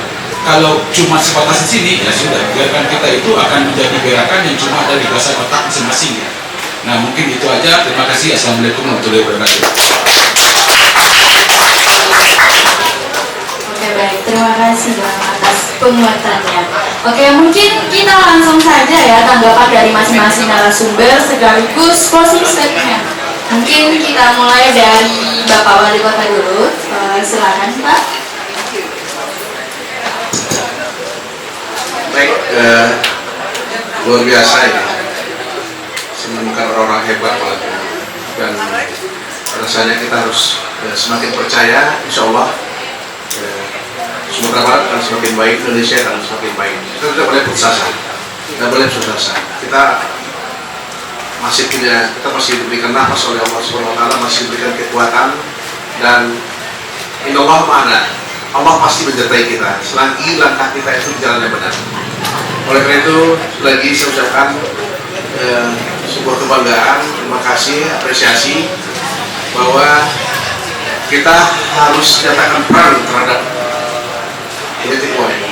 Kalau cuma sebatas di sini, ya sudah, gerakan kita itu akan menjadi gerakan yang cuma ada di dasar otak masing-masing ya. Nah, mungkin itu aja. Terima kasih. Assalamualaikum warahmatullahi wabarakatuh. Oke, baik. Terima kasih Bang atas penguatannya. Oke, mungkin kita langsung saja ya tanggapan dari masing-masing narasumber sekaligus closing statement. Mungkin kita mulai dari Bapak Wali Kota dulu. Silakan Pak. Baik, luar biasa ya. Menemukan orang-orang hebat malah. Dan rasanya kita harus semakin percaya, insya Allah Sumatera Barat akan semakin baik, Indonesia akan semakin baik. Kita tidak boleh putus asa, tidak boleh putus asa. Kita masih diberikan nafas oleh Allah SWT, masih diberikan kekuatan, dan innallaha ma'ana. Allah pasti menyertai kita selagi langkah kita itu di jalan yang benar. Oleh karena itu, lagi saya ucapkan sebuah kebanggaan, terima kasih, apresiasi bahwa kita harus nyatakan perang terhadap politik uang ini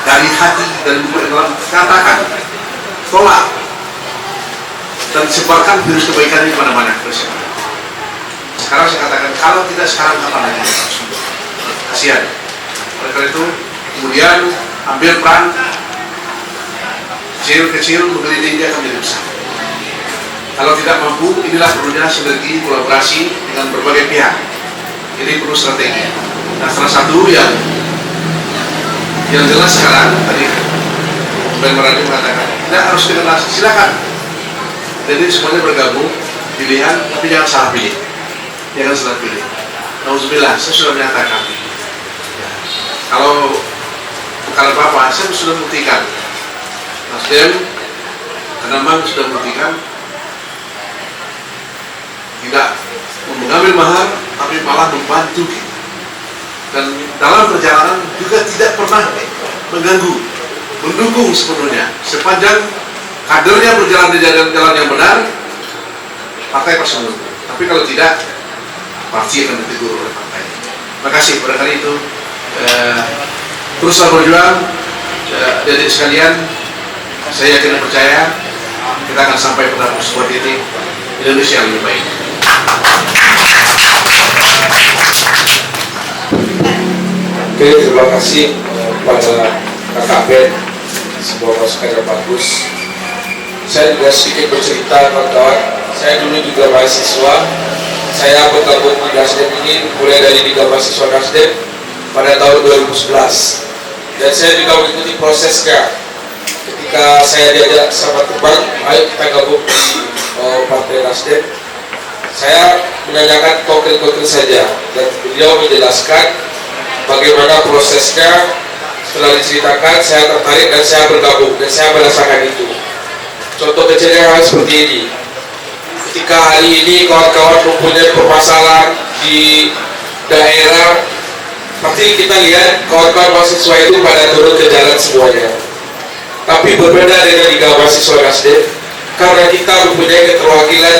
dari hati dan dalam katakan tolak dan sebarkan virus kebaikan ini kemana-mana. Sekarang saya katakan kalau tidak sekarang kapan lagi? Kasihan. Oleh karena itu kemudian ambil peran kecil-kecil mengelilingi dia akan menjadi besar. Kalau tidak mampu, inilah perlunya sinergi kolaborasi dengan berbagai pihak. Ini perlu strategi. Nah, salah satu yang jelas sekarang tadi Ben Maradi mengatakan tidak harus dengan silakan. Jadi semuanya bergabung, pilihan, tapi jangan salah pilih. Jangan salah pilih. Nauzubillah, saya sudah menyatakan. Ya, kalau bukan apa-apa, saya sudah buktikan. Nasdem, karena memang sudah membuktikan tidak mengambil mahar, tapi malah membantu kita. Dan dalam perjalanan juga tidak pernah mengganggu, mendukung sepenuhnya. Sepanjang kadernya berjalan di jalan yang benar, partai pasti mendukung. Tapi kalau tidak, pasti akan ditegur oleh partai. Terima kasih pada kali itu. Teruslah berjuang, adik-adik sekalian. Saya yakin dan percaya kita akan sampai pada sebuah titik Indonesia yang lebih baik. Oke, terima kasih kepada Kakak Ben, sebuah masukan yang bagus. Saya juga sedikit bercerita kawan-kawan. Saya dulu juga mahasiswa. Saya bergabung di Nasdem ini mulai dari Liga Mahasiswa Nasdem pada tahun 2011. Dan saya juga mengikuti prosesnya. Ketika saya diajak sama teman, ayo kita gabung di Partai Nasdem. Saya menanyakan konkret-konkret saja, dan beliau menjelaskan bagaimana prosesnya. Setelah diceritakan, saya tertarik dan saya bergabung, dan saya merasakan itu. Contoh kecilnya hal seperti ini. Ketika hari ini kawan-kawan mempunyai permasalahan di daerah, pasti kita lihat kawan-kawan mahasiswa itu pada turun ke jalan semuanya. Tapi berbeda dengan Liga Mahasiswa Nasdem, karena kita mempunyai keterwakilan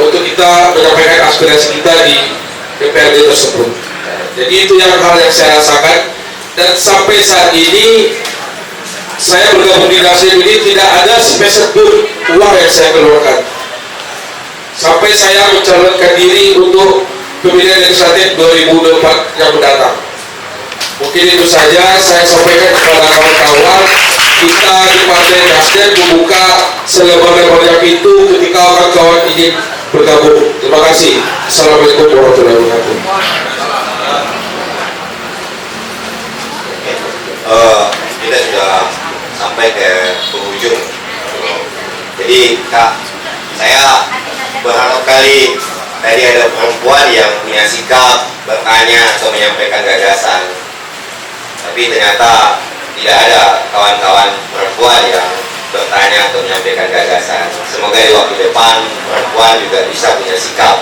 untuk kita menyampaikan aspirasi kita di DPRD tersebut. Jadi itu yang hal yang saya rasakan. Dan sampai saat ini saya bergabung di Nasdem ini tidak ada sepeser pun uang yang saya keluarkan. Sampai saya mencalonkan diri untuk pemilihan legislatif 2024 yang mendatang. Mungkin itu saja saya sampaikan kepada kawan-kawan. kita di Partai Nasdem membuka selebar-lebarnya pintu ketika kawan-kawan ingin bergabung. Terima kasih. Assalamualaikum warahmatullahi wabarakatuh. Kita sudah sampai ke penghujung. Jadi Kak, saya berharap kali tadi ada perempuan yang punya sikap bertanya atau menyampaikan gagasan, tapi ternyata tidak ada kawan-kawan perempuan yang bertanya atau menyampaikan gagasan. Semoga di waktu depan perempuan juga bisa punya sikap,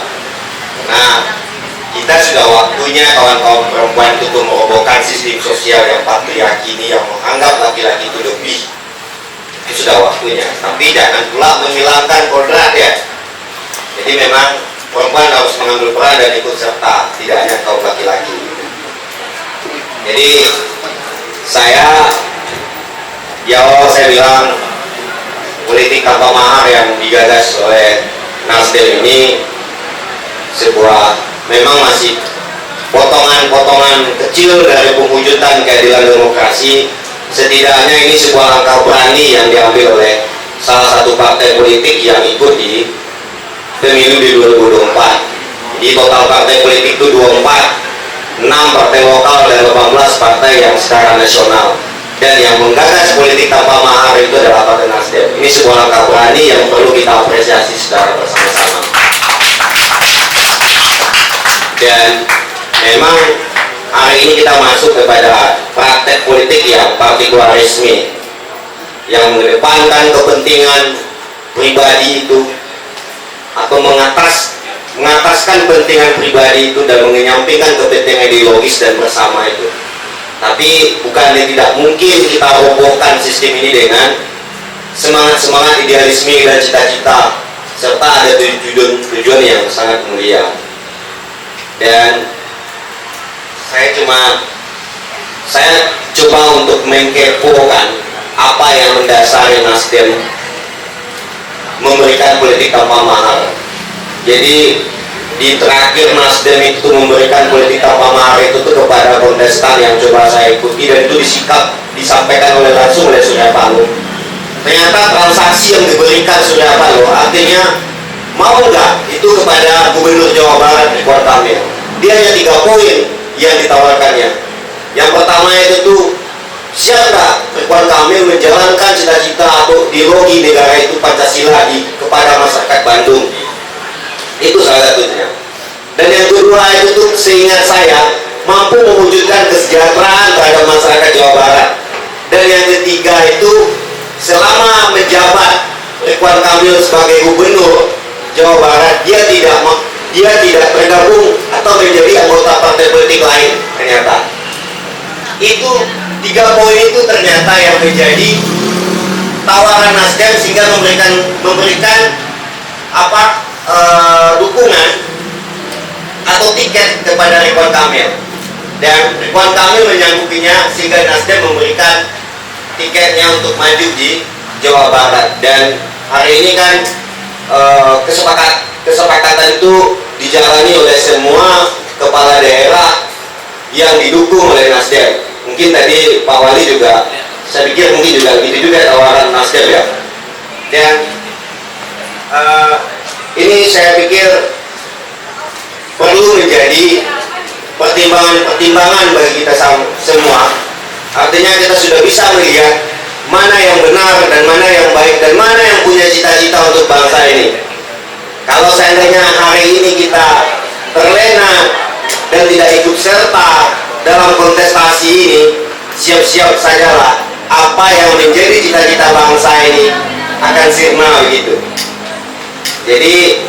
karena kita sudah waktunya kawan-kawan perempuan itu merobohkan sistem sosial yang patriarki ini, yang menganggap laki-laki itu lebih. Itu sudah waktunya, tapi jangan pula menghilangkan kodrat ya. Jadi memang perempuan harus mengambil peran dan ikut serta, tidak hanya kaum laki-laki. Jadi saya di awal saya bilang politik tanpa mahar yang digagas oleh Nasdem ini sebuah memang masih potongan-potongan kecil dari pewujudan keadilan demokrasi. Setidaknya ini sebuah langkah berani yang diambil oleh salah satu partai politik yang ikut di pemilu di 2024. Di total partai politik itu 24, 6 partai lokal dan 18 partai yang secara nasional. Dan yang menggagas politik tanpa mahar itu adalah Partai Nasdem. Ini sebuah langkah berani yang perlu kita apresiasi secara bersama-sama. Dan memang hari ini kita masuk kepada praktek politik yang partikularisme, yang mengedepankan kepentingan pribadi itu atau mengataskan kepentingan pribadi itu dan menyampingkan kepentingan ideologis dan bersama itu. Tapi bukannya tidak mungkin kita robohkan sistem ini dengan semangat-semangat idealisme dan cita-cita serta ada tujuan yang sangat mulia. Dan saya coba untuk mengkepokan apa yang mendasari Nasdem memberikan politik tanpa mahar. Jadi di terakhir Nasdem itu memberikan politik tanpa mahar itu kepada kontestan yang coba saya ikuti, dan itu disampaikan langsung oleh Surya Paloh. Ternyata transaksi yang diberikan Surya Paloh artinya mau nggak itu kepada Gubernur Jawa Barat Ridwan Kamil. Dia hanya 3 poin yang ditawarkannya. Yang pertama itu tuh, siap nggak Ridwan Kamil menjalankan cita-cita atau ideologi negara itu Pancasila kepada masyarakat Bandung. Itu salah satunya. Dan yang kedua itu tuh, seingat saya, mampu mewujudkan kesejahteraan terhadap masyarakat Jawa Barat. Dan yang ketiga itu, selama menjabat Ridwan Kamil sebagai Gubernur Jawa Barat, dia tidak tergabung atau menjadi anggota partai politik lain. Ternyata itu 3 poin itu ternyata yang menjadi tawaran Nasdem sehingga memberikan dukungan atau tiket kepada Ridwan Kamil, dan Ridwan Kamil menyanggupinya sehingga Nasdem memberikan tiketnya untuk maju di Jawa Barat. Dan hari ini kan kesepakatan itu dijalani oleh semua kepala daerah yang didukung oleh Nasdem. Mungkin tadi Pak Wali juga, saya pikir mungkin juga gitu juga tawaran Nasdem ya. Dan ini saya pikir perlu menjadi pertimbangan bagi kita semua. Artinya kita sudah bisa melihat mana yang benar dan mana yang baik dan mana yang punya cita-cita untuk bangsa ini. Kalau seandainya hari ini kita terlena dan tidak ikut serta dalam kontestasi ini, siap-siap sajalah apa yang menjadi cita-cita bangsa ini akan sirna begitu. Jadi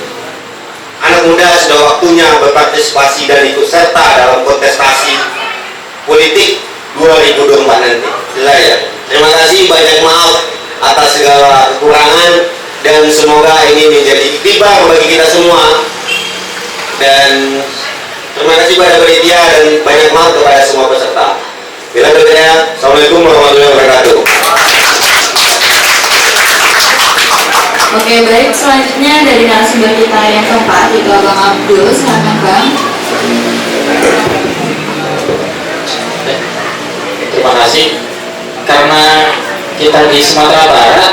anak muda sudah waktunya berpartisipasi dan ikut serta dalam kontestasi politik 2024 nanti. Jelas ya. Terima kasih, banyak maaf atas segala kekurangan, dan semoga ini menjadi iktibar bagi kita semua. Dan terima kasih pada panitia dan banyak maaf kepada semua peserta. Bila berikutnya, Assalamualaikum warahmatullahi wabarakatuh. Oke, baik, selanjutnya dari narasumber kita yang keempat, itu Abang Abdul. Silakan Bang. Terima kasih. Karena kita di Sumatera Barat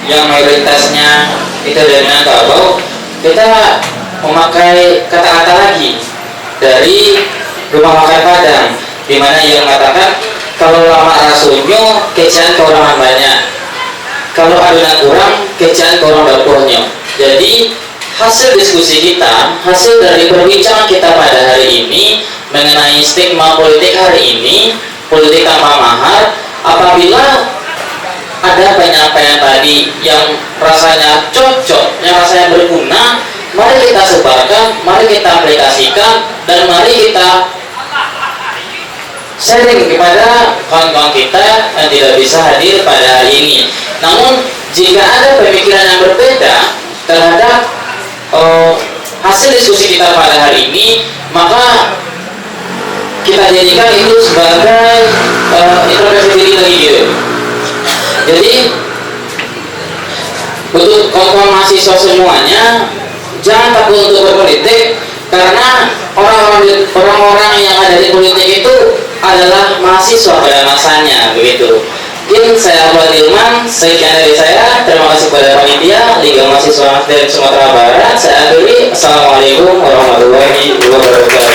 yang mayoritasnya itu dari Minangkabau, kita memakai kata-kata lagi dari Rumah Makan Padang, di mana ia mengatakan kalau lama rasunyo kecian ke orang banyak, kalau adonan kurang kecian ke orang dapurnya. Jadi hasil diskusi kita, hasil dari perbincangan kita pada hari ini mengenai stigma politik hari ini, politik tanpa mahar, apabila ada penyampaian tadi yang rasanya cocok, yang rasanya berguna, mari kita sebarkan, mari kita aplikasikan, dan mari kita sharing kepada kawan-kawan kita yang tidak bisa hadir pada hari ini. Namun jika ada pemikiran yang berbeda terhadap hasil diskusi kita pada hari ini, maka kita jadikan itu sebagai introspeksi diri lagi gitu. Jadi untuk kawan-kawan mahasiswa semuanya, jangan takut untuk berpolitik, karena orang-orang yang ada di politik itu adalah mahasiswa pada masanya begitu. Mungkin saya Abdul Ilman, sekian dari saya. Terima kasih kepada panitia Liga Mahasiswa dari Sumatera Barat. Saya akhiri. Assalamualaikum warahmatullahi wabarakatuh.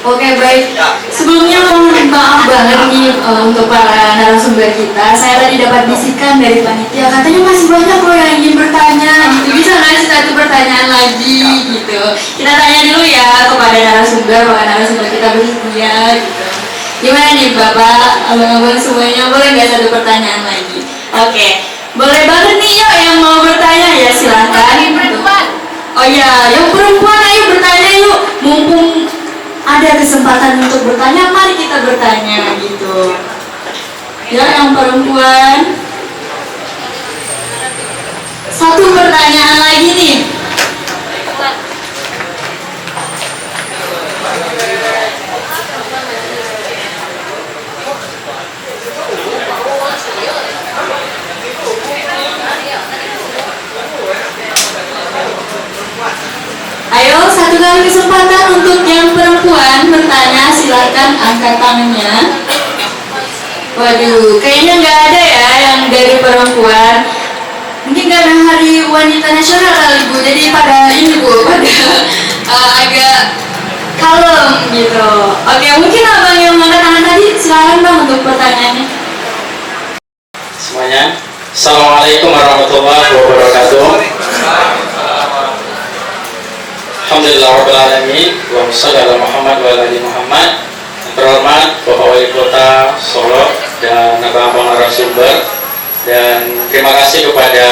Oke, baik. Sebelumnya mohon maaf banget nih untuk para narasumber kita. Saya tadi dapat bisikan dari panitia, katanya masih banyak loh yang ingin bertanya gitu. Bisa nggak sih satu pertanyaan lagi gitu? Kita tanya dulu ya kepada narasumber kita bersedia gitu. Gimana nih Bapak, abang-abang semuanya, boleh nggak satu pertanyaan lagi? Oke, boleh banget nih yuk yang mau bertanya ya silahkan. Oh ya, yang perempuan ayo bertanya yuk. Mumpung ada kesempatan untuk bertanya, mari kita bertanya gitu. Ya, yang perempuan. Satu pertanyaan lagi nih. Ayo, satu kali kesempatan untuk yang perempuan bertanya, silakan angkat tangannya. Waduh, kayaknya nggak ada ya yang dari perempuan. Mungkin karena Hari Wanita Nasional kali Bu, jadi pada ini Bu, pada agak kalem gitu. Oke, mungkin abang yang angkat tangan tadi, silakan Bang untuk pertanyaannya. Semuanya, Assalamualaikum warahmatullahi wabarakatuh. Alhamdulillahirrahmanirrahim. Allahumma sholli ala Muhammad wa ala ali Muhammad. Yang terhormat Bapak Wali Kota Solo dan abang-abang narasumber, dan terima kasih kepada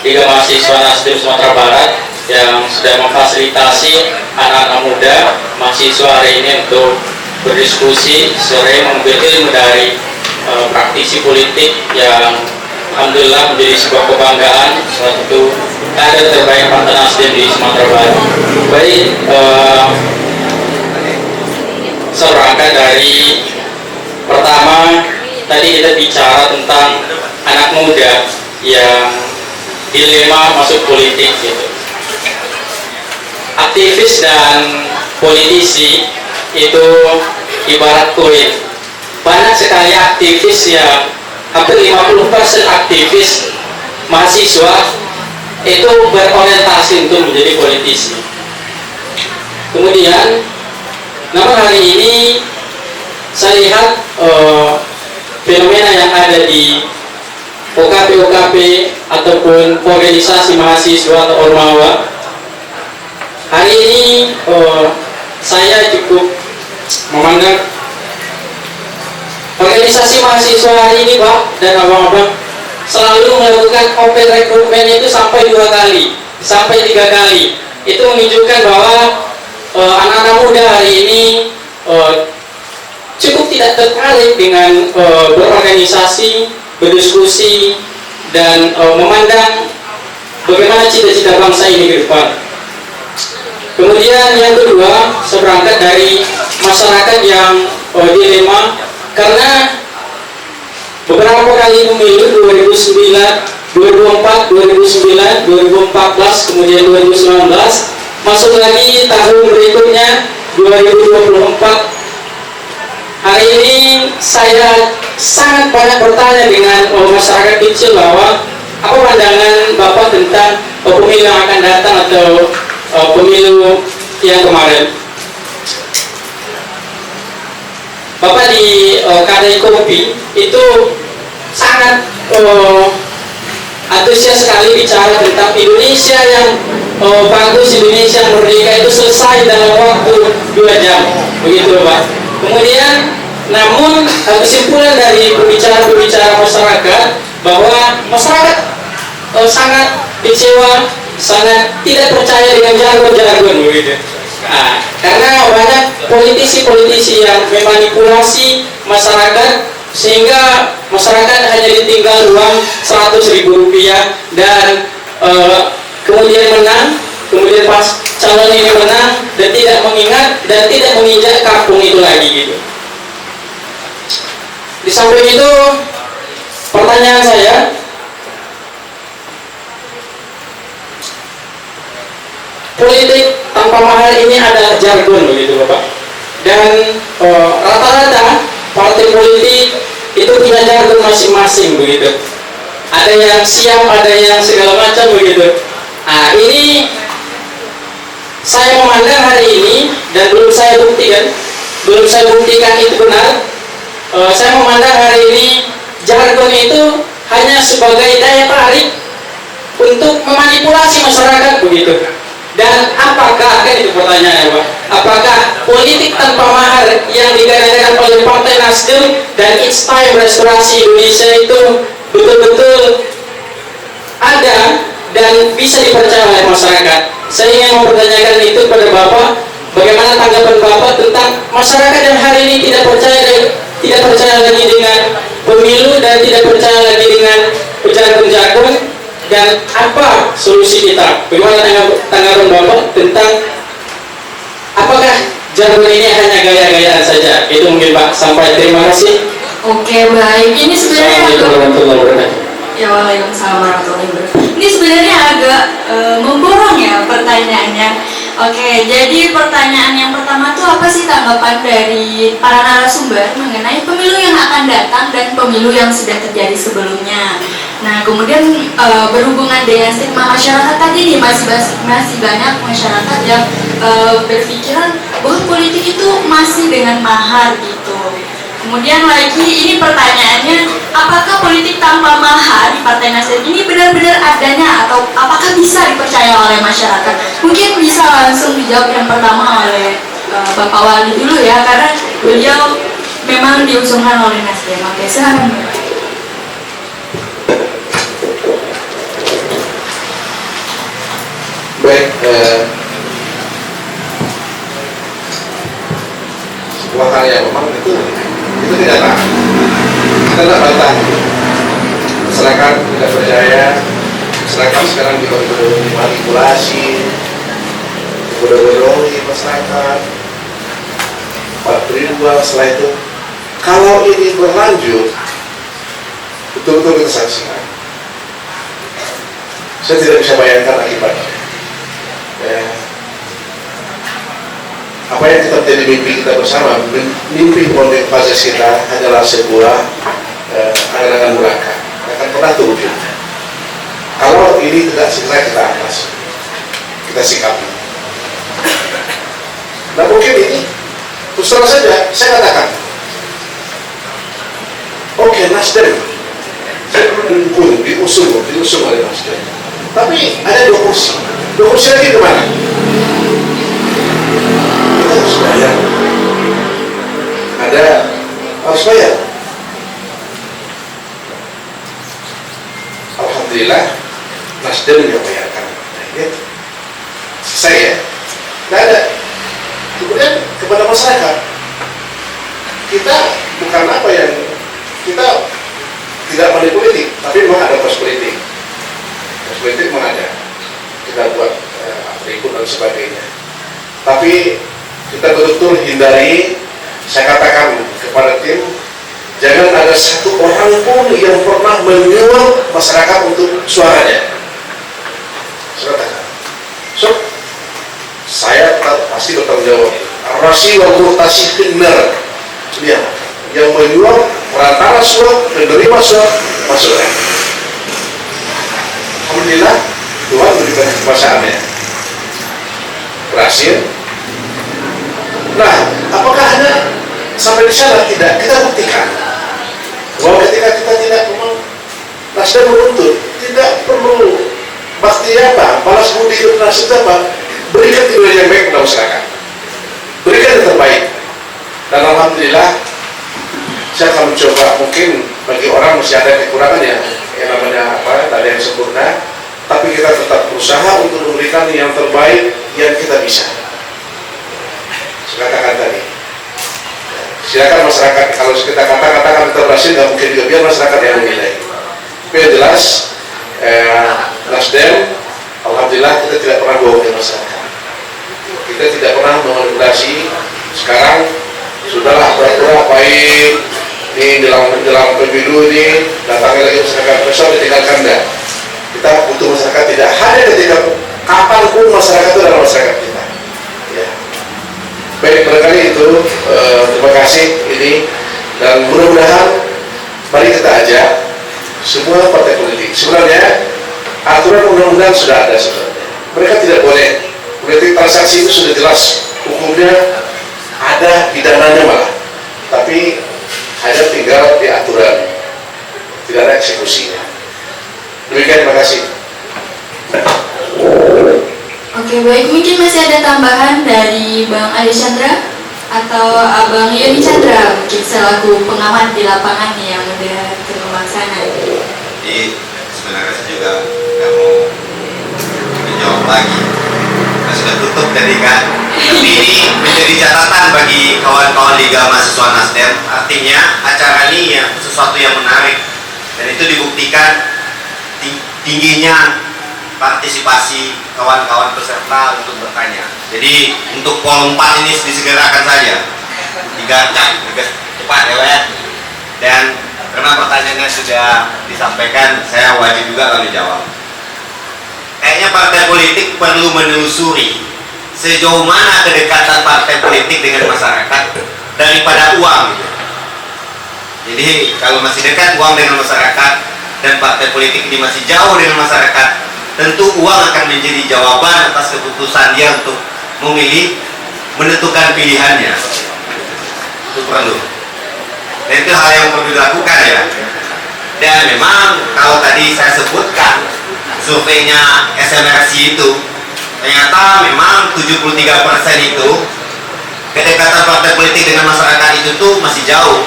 Liga Mahasiswa Nasdem Sumatera Barat yang sudah memfasilitasi anak-anak muda mahasiswa hari ini untuk berdiskusi sore, mengambil ilmu dari praktisi politik yang alhamdulillah menjadi sebuah kebanggaan, salah satu kader terbaik Partai Nasdem di Sumatera Barat. Baik, saya berangkat dari pertama, tadi kita bicara tentang anak muda yang dilema masuk politik gitu. Aktivis dan politisi itu ibarat kulit. Banyak sekali aktivis yang hampir 50% aktivis mahasiswa itu berorientasi untuk menjadi politisi. Kemudian, namun hari ini saya lihat fenomena yang ada di OKP ataupun organisasi mahasiswa atau ormawa. Hari ini saya cukup memandang organisasi mahasiswa hari ini Pak dan abang-abang selalu melakukan open rekrutmen itu sampai 2 kali, sampai 3 kali. Itu menunjukkan bahwa anak-anak muda hari ini cukup tidak tertarik dengan berorganisasi, berdiskusi, dan memandang bagaimana cita-cita bangsa ini ke depan. Kemudian yang kedua, saya berangkat dari masyarakat yang dilema karena beberapa kali pemilu 2009, 2004, 2009, 2014, kemudian 2019, masuk lagi tahun berikutnya 2024. Hari ini saya sangat banyak bertanya dengan masyarakat kecil bahwa apa pandangan Bapak tentang pemilu yang akan datang atau pemilu yang kemarin. Bapak di Kedai Kopi itu sangat antusias sekali bicara tentang Indonesia yang bagus, Indonesia yang merdeka itu selesai dalam waktu 2 jam, begitu Pak. Kemudian, namun kesimpulan dari pembicara-pembicara masyarakat bahwa masyarakat sangat kecewa, sangat tidak percaya dengan jargon-jargon begitu. Nah, karena banyak politisi-politisi yang memanipulasi masyarakat sehingga masyarakat hanya ditinggal uang 100.000 rupiah dan kemudian menang, kemudian pas calon ini menang dan tidak mengingat dan tidak menginjak kampung itu lagi gitu. Di samping itu, pertanyaan saya, politik tanpa mahar ini adalah jargon begitu Bapak. Dan rata-rata partai politik itu punya jargon masing-masing begitu. Ada yang siap, ada yang segala macam begitu. Nah, ini saya memandang hari ini dan belum saya buktikan itu benar. Saya memandang hari ini jargon itu hanya sebagai daya tarik untuk memanipulasi masyarakat begitu. Dan apakah, kan itu pertanyaannya Pak, apakah politik tanpa mahar yang digadang-gadang oleh Partai Nasdem dan It's Time Restorasi Indonesia itu betul-betul ada dan bisa dipercaya oleh masyarakat? Saya ingin mempertanyakan itu kepada Bapak, bagaimana tanggapan Bapak tentang masyarakat yang hari ini tidak percaya lagi dengan pemilu dan tidak percaya lagi dengan jargon-jargon, dan apa solusi kita? Bagaimana tanggapan Bapak tentang apakah jargon ini hanya gaya-gayaan saja? Itu mungkin Pak. Sampai, terima kasih. Oke, baik. Ini sebenarnya Assalamualaikum warahmatullahi wabarakatuh. Ya, waalaikumsalam warahmatullahi wabarakatuh. Ini sebenarnya agak memborong ya pertanyaannya. Oke, jadi pertanyaan yang pertama tuh apa sih tanggapan dari para narasumber mengenai pemilu yang akan datang dan pemilu yang sudah terjadi sebelumnya. Nah, kemudian berhubungan dengan stigma masyarakat tadi nih, masih banyak masyarakat yang berpikiran bahwa politik itu masih dengan mahar gitu. Kemudian lagi, ini pertanyaannya, apakah politik tanpa mahar di Partai Nasdem ini benar-benar adanya atau apakah bisa dipercaya oleh masyarakat? Mungkin bisa langsung dijawab yang pertama oleh Bapak Wali dulu ya, karena beliau memang diusungkan oleh Nasdem. Oke, silakan. Baik, sebuah hal yang memang itu tidak tahu. Kita tidak bantah. Masyarakat tidak percaya. Masyarakat sekarang juga dimanipulasi, dibodoh-bodohi masyarakat. 4 setelah itu. Kalau ini berlanjut, betul-betul kita saksikan. Saya tidak bisa bayangkan akibatnya. Apa yang kita menjadi mimpi kita bersama, mimpi politik Pancasila hanyalah sebuah angan-angan belaka, akan pernah terwujud kalau ini tidak segera kita atasi, kita sikapi. Nah, mungkin ini terus terang saja saya katakan, oke, Nasdem saya mendukung, diusung oleh Nasdem, tapi ada 2 kursi lagi kemana? Harus bayar. Harus bayar. Alhamdulillah Nasdem yang bayarkan. Selesai ya. Tidak ada. Kemudian kepada masyarakat, kita bukan apa yang kita tidak pandai politik, tapi memang ada pos politik. Pos politik memang ada. Kita buat atribut dan sebagainya. Tapi kita betul-betul hindari, saya katakan kepada tim, jangan ada satu orang pun yang pernah menyuruh masyarakat untuk suaranya. So, saya pasti bertanggung jawab. rasiwa kurtasi benar, ya, yang menyuap perantara suap, penerima suap, masuk. Alhamdulillah Tuhan berikan kekuasaannya, berhasil. Nah, apakah hanya sampai di sana? Tidak, kita buktikan bahwa ketika kita tidak memang Nasdem menuntut, tidak perlu bakti apa, balas budi generasi apa, berikan tidur yang baik kepada masyarakat, berikan yang terbaik. Dan alhamdulillah saya akan mencoba, mungkin bagi orang masih ada kekurangan ya, yang namanya apa, tak ada yang sempurna, tapi kita tetap berusaha untuk memberikan yang terbaik yang kita bisa. Saya katakan tadi, silakan masyarakat, kalau kita katakan kita berhasil, nggak mungkin juga, biar masyarakat yang menilai. Tapi yang jelas Nasdem, alhamdulillah kita tidak pernah bohongin masyarakat, kita tidak pernah memanipulasi. Sekarang sudahlah pura-pura baik ini dalam pemilu ini, datangnya lagi masyarakat, besok ditinggalkan dah. Kita butuh masyarakat, tidak hanya ketika kapanpun masyarakat itu adalah masyarakat kita ya. Baik, barangkali itu terima kasih ini, dan mudah-mudahan mari kita ajak semua partai politik. Sebenarnya aturan undang-undang sudah ada sebenarnya. Mereka tidak boleh politik transaksi, itu sudah jelas hukumnya, ada pidananya malah. Tapi hanya tinggal di aturan, tidak ada eksekusinya. Demikian, terima kasih. Oke, baik, mungkin masih ada tambahan dari Bang Adi Chandra atau Abang Yoni Chandra, mungkin selaku pengamat di lapangan yang udah berkembang sana. Jadi sebenarnya saya juga nggak mau menjawab lagi, kita sudah tutup tadi kan. Tapi ini menjadi catatan bagi kawan-kawan Liga Mahasiswa Nasdem. Artinya acara ini ya sesuatu yang menarik, dan itu dibuktikan tingginya partisipasi kawan-kawan peserta untuk bertanya. Jadi untuk poll 4 ini disegerakan saja, digancang cepat ya. Dan karena pertanyaannya sudah disampaikan, saya wajib juga lalu jawab. Kayaknya partai politik perlu menelusuri sejauh mana kedekatan partai politik dengan masyarakat daripada uang. Jadi kalau masih dekat uang dengan masyarakat dan partai politik ini masih jauh dengan masyarakat, tentu uang akan menjadi jawaban atas keputusan dia untuk memilih, menentukan pilihannya. Itu perlu. Dan itu hal yang perlu dilakukan ya. Dan memang kalau tadi saya sebutkan surveinya SMRC itu, ternyata memang 73% itu kedekatan partai politik dengan masyarakat itu tuh masih jauh,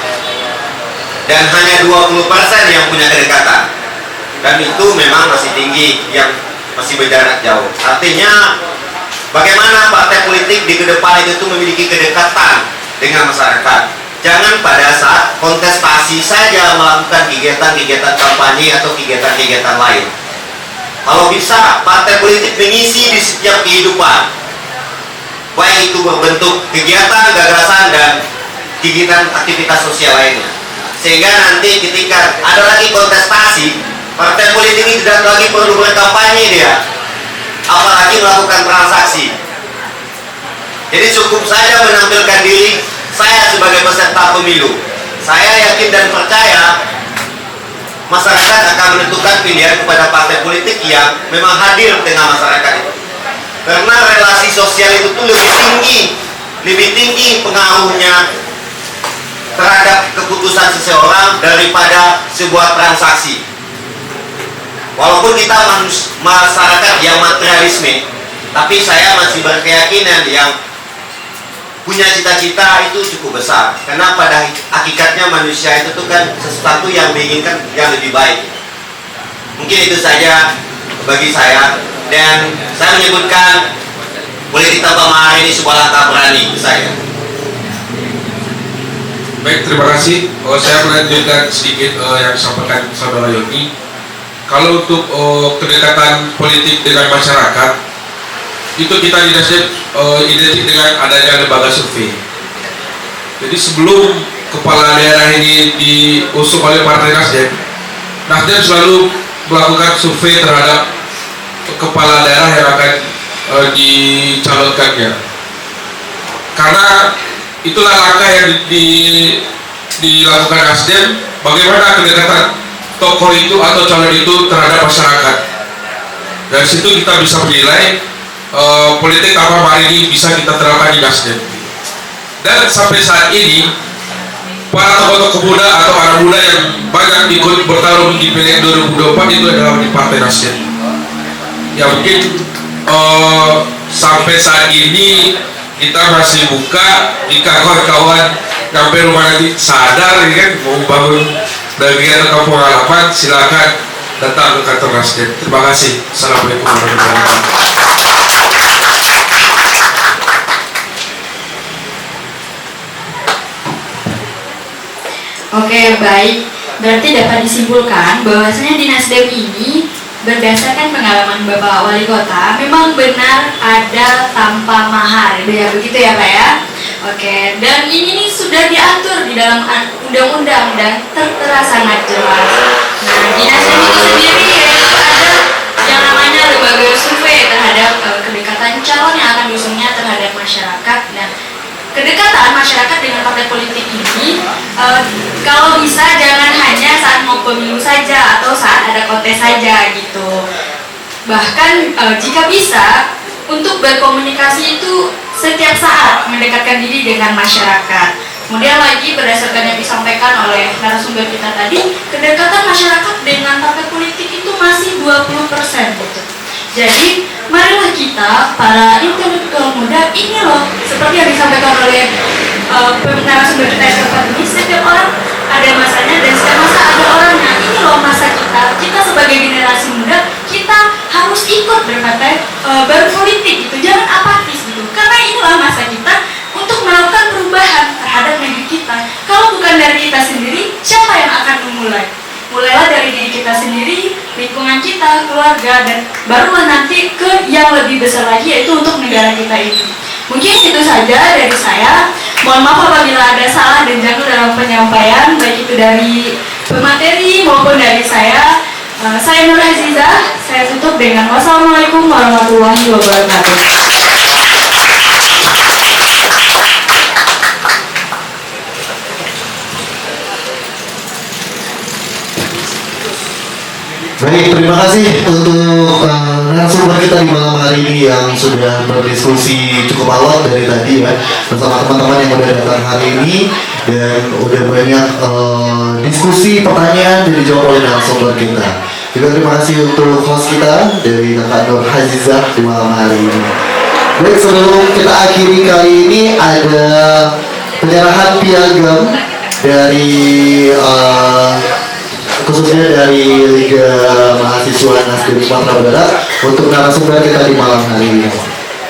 dan hanya 20% yang punya kedekatan, dan itu memang masih tinggi yang masih berjarak jauh. Artinya bagaimana partai politik di kedepan itu tuh memiliki kedekatan dengan masyarakat. Jangan pada saat kontestasi saja melakukan kegiatan-kegiatan kampanye atau kegiatan-kegiatan lain. Kalau bisa partai politik mengisi di setiap kehidupan, baik itu berbentuk kegiatan, gagasan, dan kegiatan aktivitas sosial lainnya, sehingga nanti ketika ada lagi kontestasi, partai politik ini tidak lagi perlu berkampanye dia, apalagi melakukan transaksi. Jadi cukup saja menampilkan diri saya sebagai peserta pemilu. Saya yakin dan percaya masyarakat akan menentukan pilihan kepada partai politik yang memang hadir di tengah masyarakat itu. Karena relasi sosial itu tuh lebih tinggi pengaruhnya terhadap keputusan seseorang daripada sebuah transaksi. Walaupun kita masyarakat yang materialisme, tapi saya masih berkeyakinan yang punya cita-cita itu cukup besar, karena pada hakikatnya manusia itu tuh kan sesuatu yang menginginkan yang lebih baik. Mungkin itu saja bagi saya, dan saya menyebutkan politik tanpa mahar ini sebuah langkah berani saya. Baik, terima kasih. Saya melanjutkan sedikit yang disampaikan saudara Yoni. Kalau untuk kedekatan politik dengan masyarakat, itu kita di Nasdem identik dengan adanya lembaga survei. Jadi sebelum kepala daerah ini diusung oleh Partai Nasdem, Nasdem selalu melakukan survei terhadap kepala daerah yang akan dicalonkannya. karena itulah langkah yang dilakukan Nasdem, bagaimana kedekatan tokoh itu atau calon itu terhadap masyarakat. Dari situ kita bisa menilai politik apa hari ini bisa kita terapkan di Nasdem. Dan sampai saat ini para tokoh-tokoh muda atau anak muda yang banyak ikut bertarung di pilihan 2024 itu adalah di Partai Nasdem. Ya mungkin sampai saat ini kita masih buka jika kawan-kawan sampai rumah nanti sadar ya kan mau bangun bagian kampung halaman, silakan datang ke kantor Nasdem. Terima kasih. Assalamualaikum warahmatullahi wabarakatuh. Oke, baik. Berarti dapat disimpulkan bahwasanya di Nasdem ini berdasarkan pengalaman Bapak Wali Kota memang benar ada tanpa mahar, ya begitu ya Pak ya. Oke, dan ini nih sudah diatur di dalam undang-undang dan tertera sangat jelas. Nah, di Nasdem itu sendiri yaitu ada yang namanya lembaga survei terhadap kedekatan calon yang akan diusungnya terhadap masyarakat. Nah, kedekatan masyarakat dengan partai politik ini kalau bisa jangan hanya saat mau pemilu saja atau saat ada kontes saja gitu. Bahkan jika bisa untuk berkomunikasi itu setiap saat mendekatkan diri dengan masyarakat. Kemudian lagi berdasarkan yang disampaikan oleh narasumber kita tadi, kedekatan masyarakat dengan partai politik itu masih 20% gitu. Jadi marilah kita para intelektual muda ini loh, seperti yang disampaikan oleh narasumber kita yang tepat ini, setiap orang ada masanya dan setiap masa ada orangnya. Ini loh masa kita sebagai generasi muda, kita harus ikut berpolitik gitu, jangan apatis gitu, karena inilah masa kita untuk melakukan perubahan terhadap negeri kita. Kalau bukan dari kita sendiri, siapa yang akan memulai? Mulailah dari diri kita sendiri, lingkungan kita, keluarga, dan barulah nanti ke yang lebih besar lagi, yaitu untuk negara kita ini. Mungkin itu saja dari saya. Mohon maaf apabila ada salah dan janggal dalam penyampaian, baik itu dari pemateri maupun dari saya. Saya Nur Azizah, saya tutup dengan wassalamualaikum warahmatullahi wabarakatuh. Baik, terima kasih untuk narasumber kita di malam hari ini yang sudah berdiskusi cukup alot dari tadi ya bersama teman-teman yang udah datang hari ini, dan udah banyak diskusi, pertanyaan dan dijawab oleh narasumber kita. Juga terima kasih untuk host kita dari Kakak Nur Azizah di malam hari ini. Baik, sebelum kita akhiri kali ini ada penyerahan piagam dari khususnya dari Liga Mahasiswa Nasdem Sumatera Barat untuk narasumber kita di malam hari ini.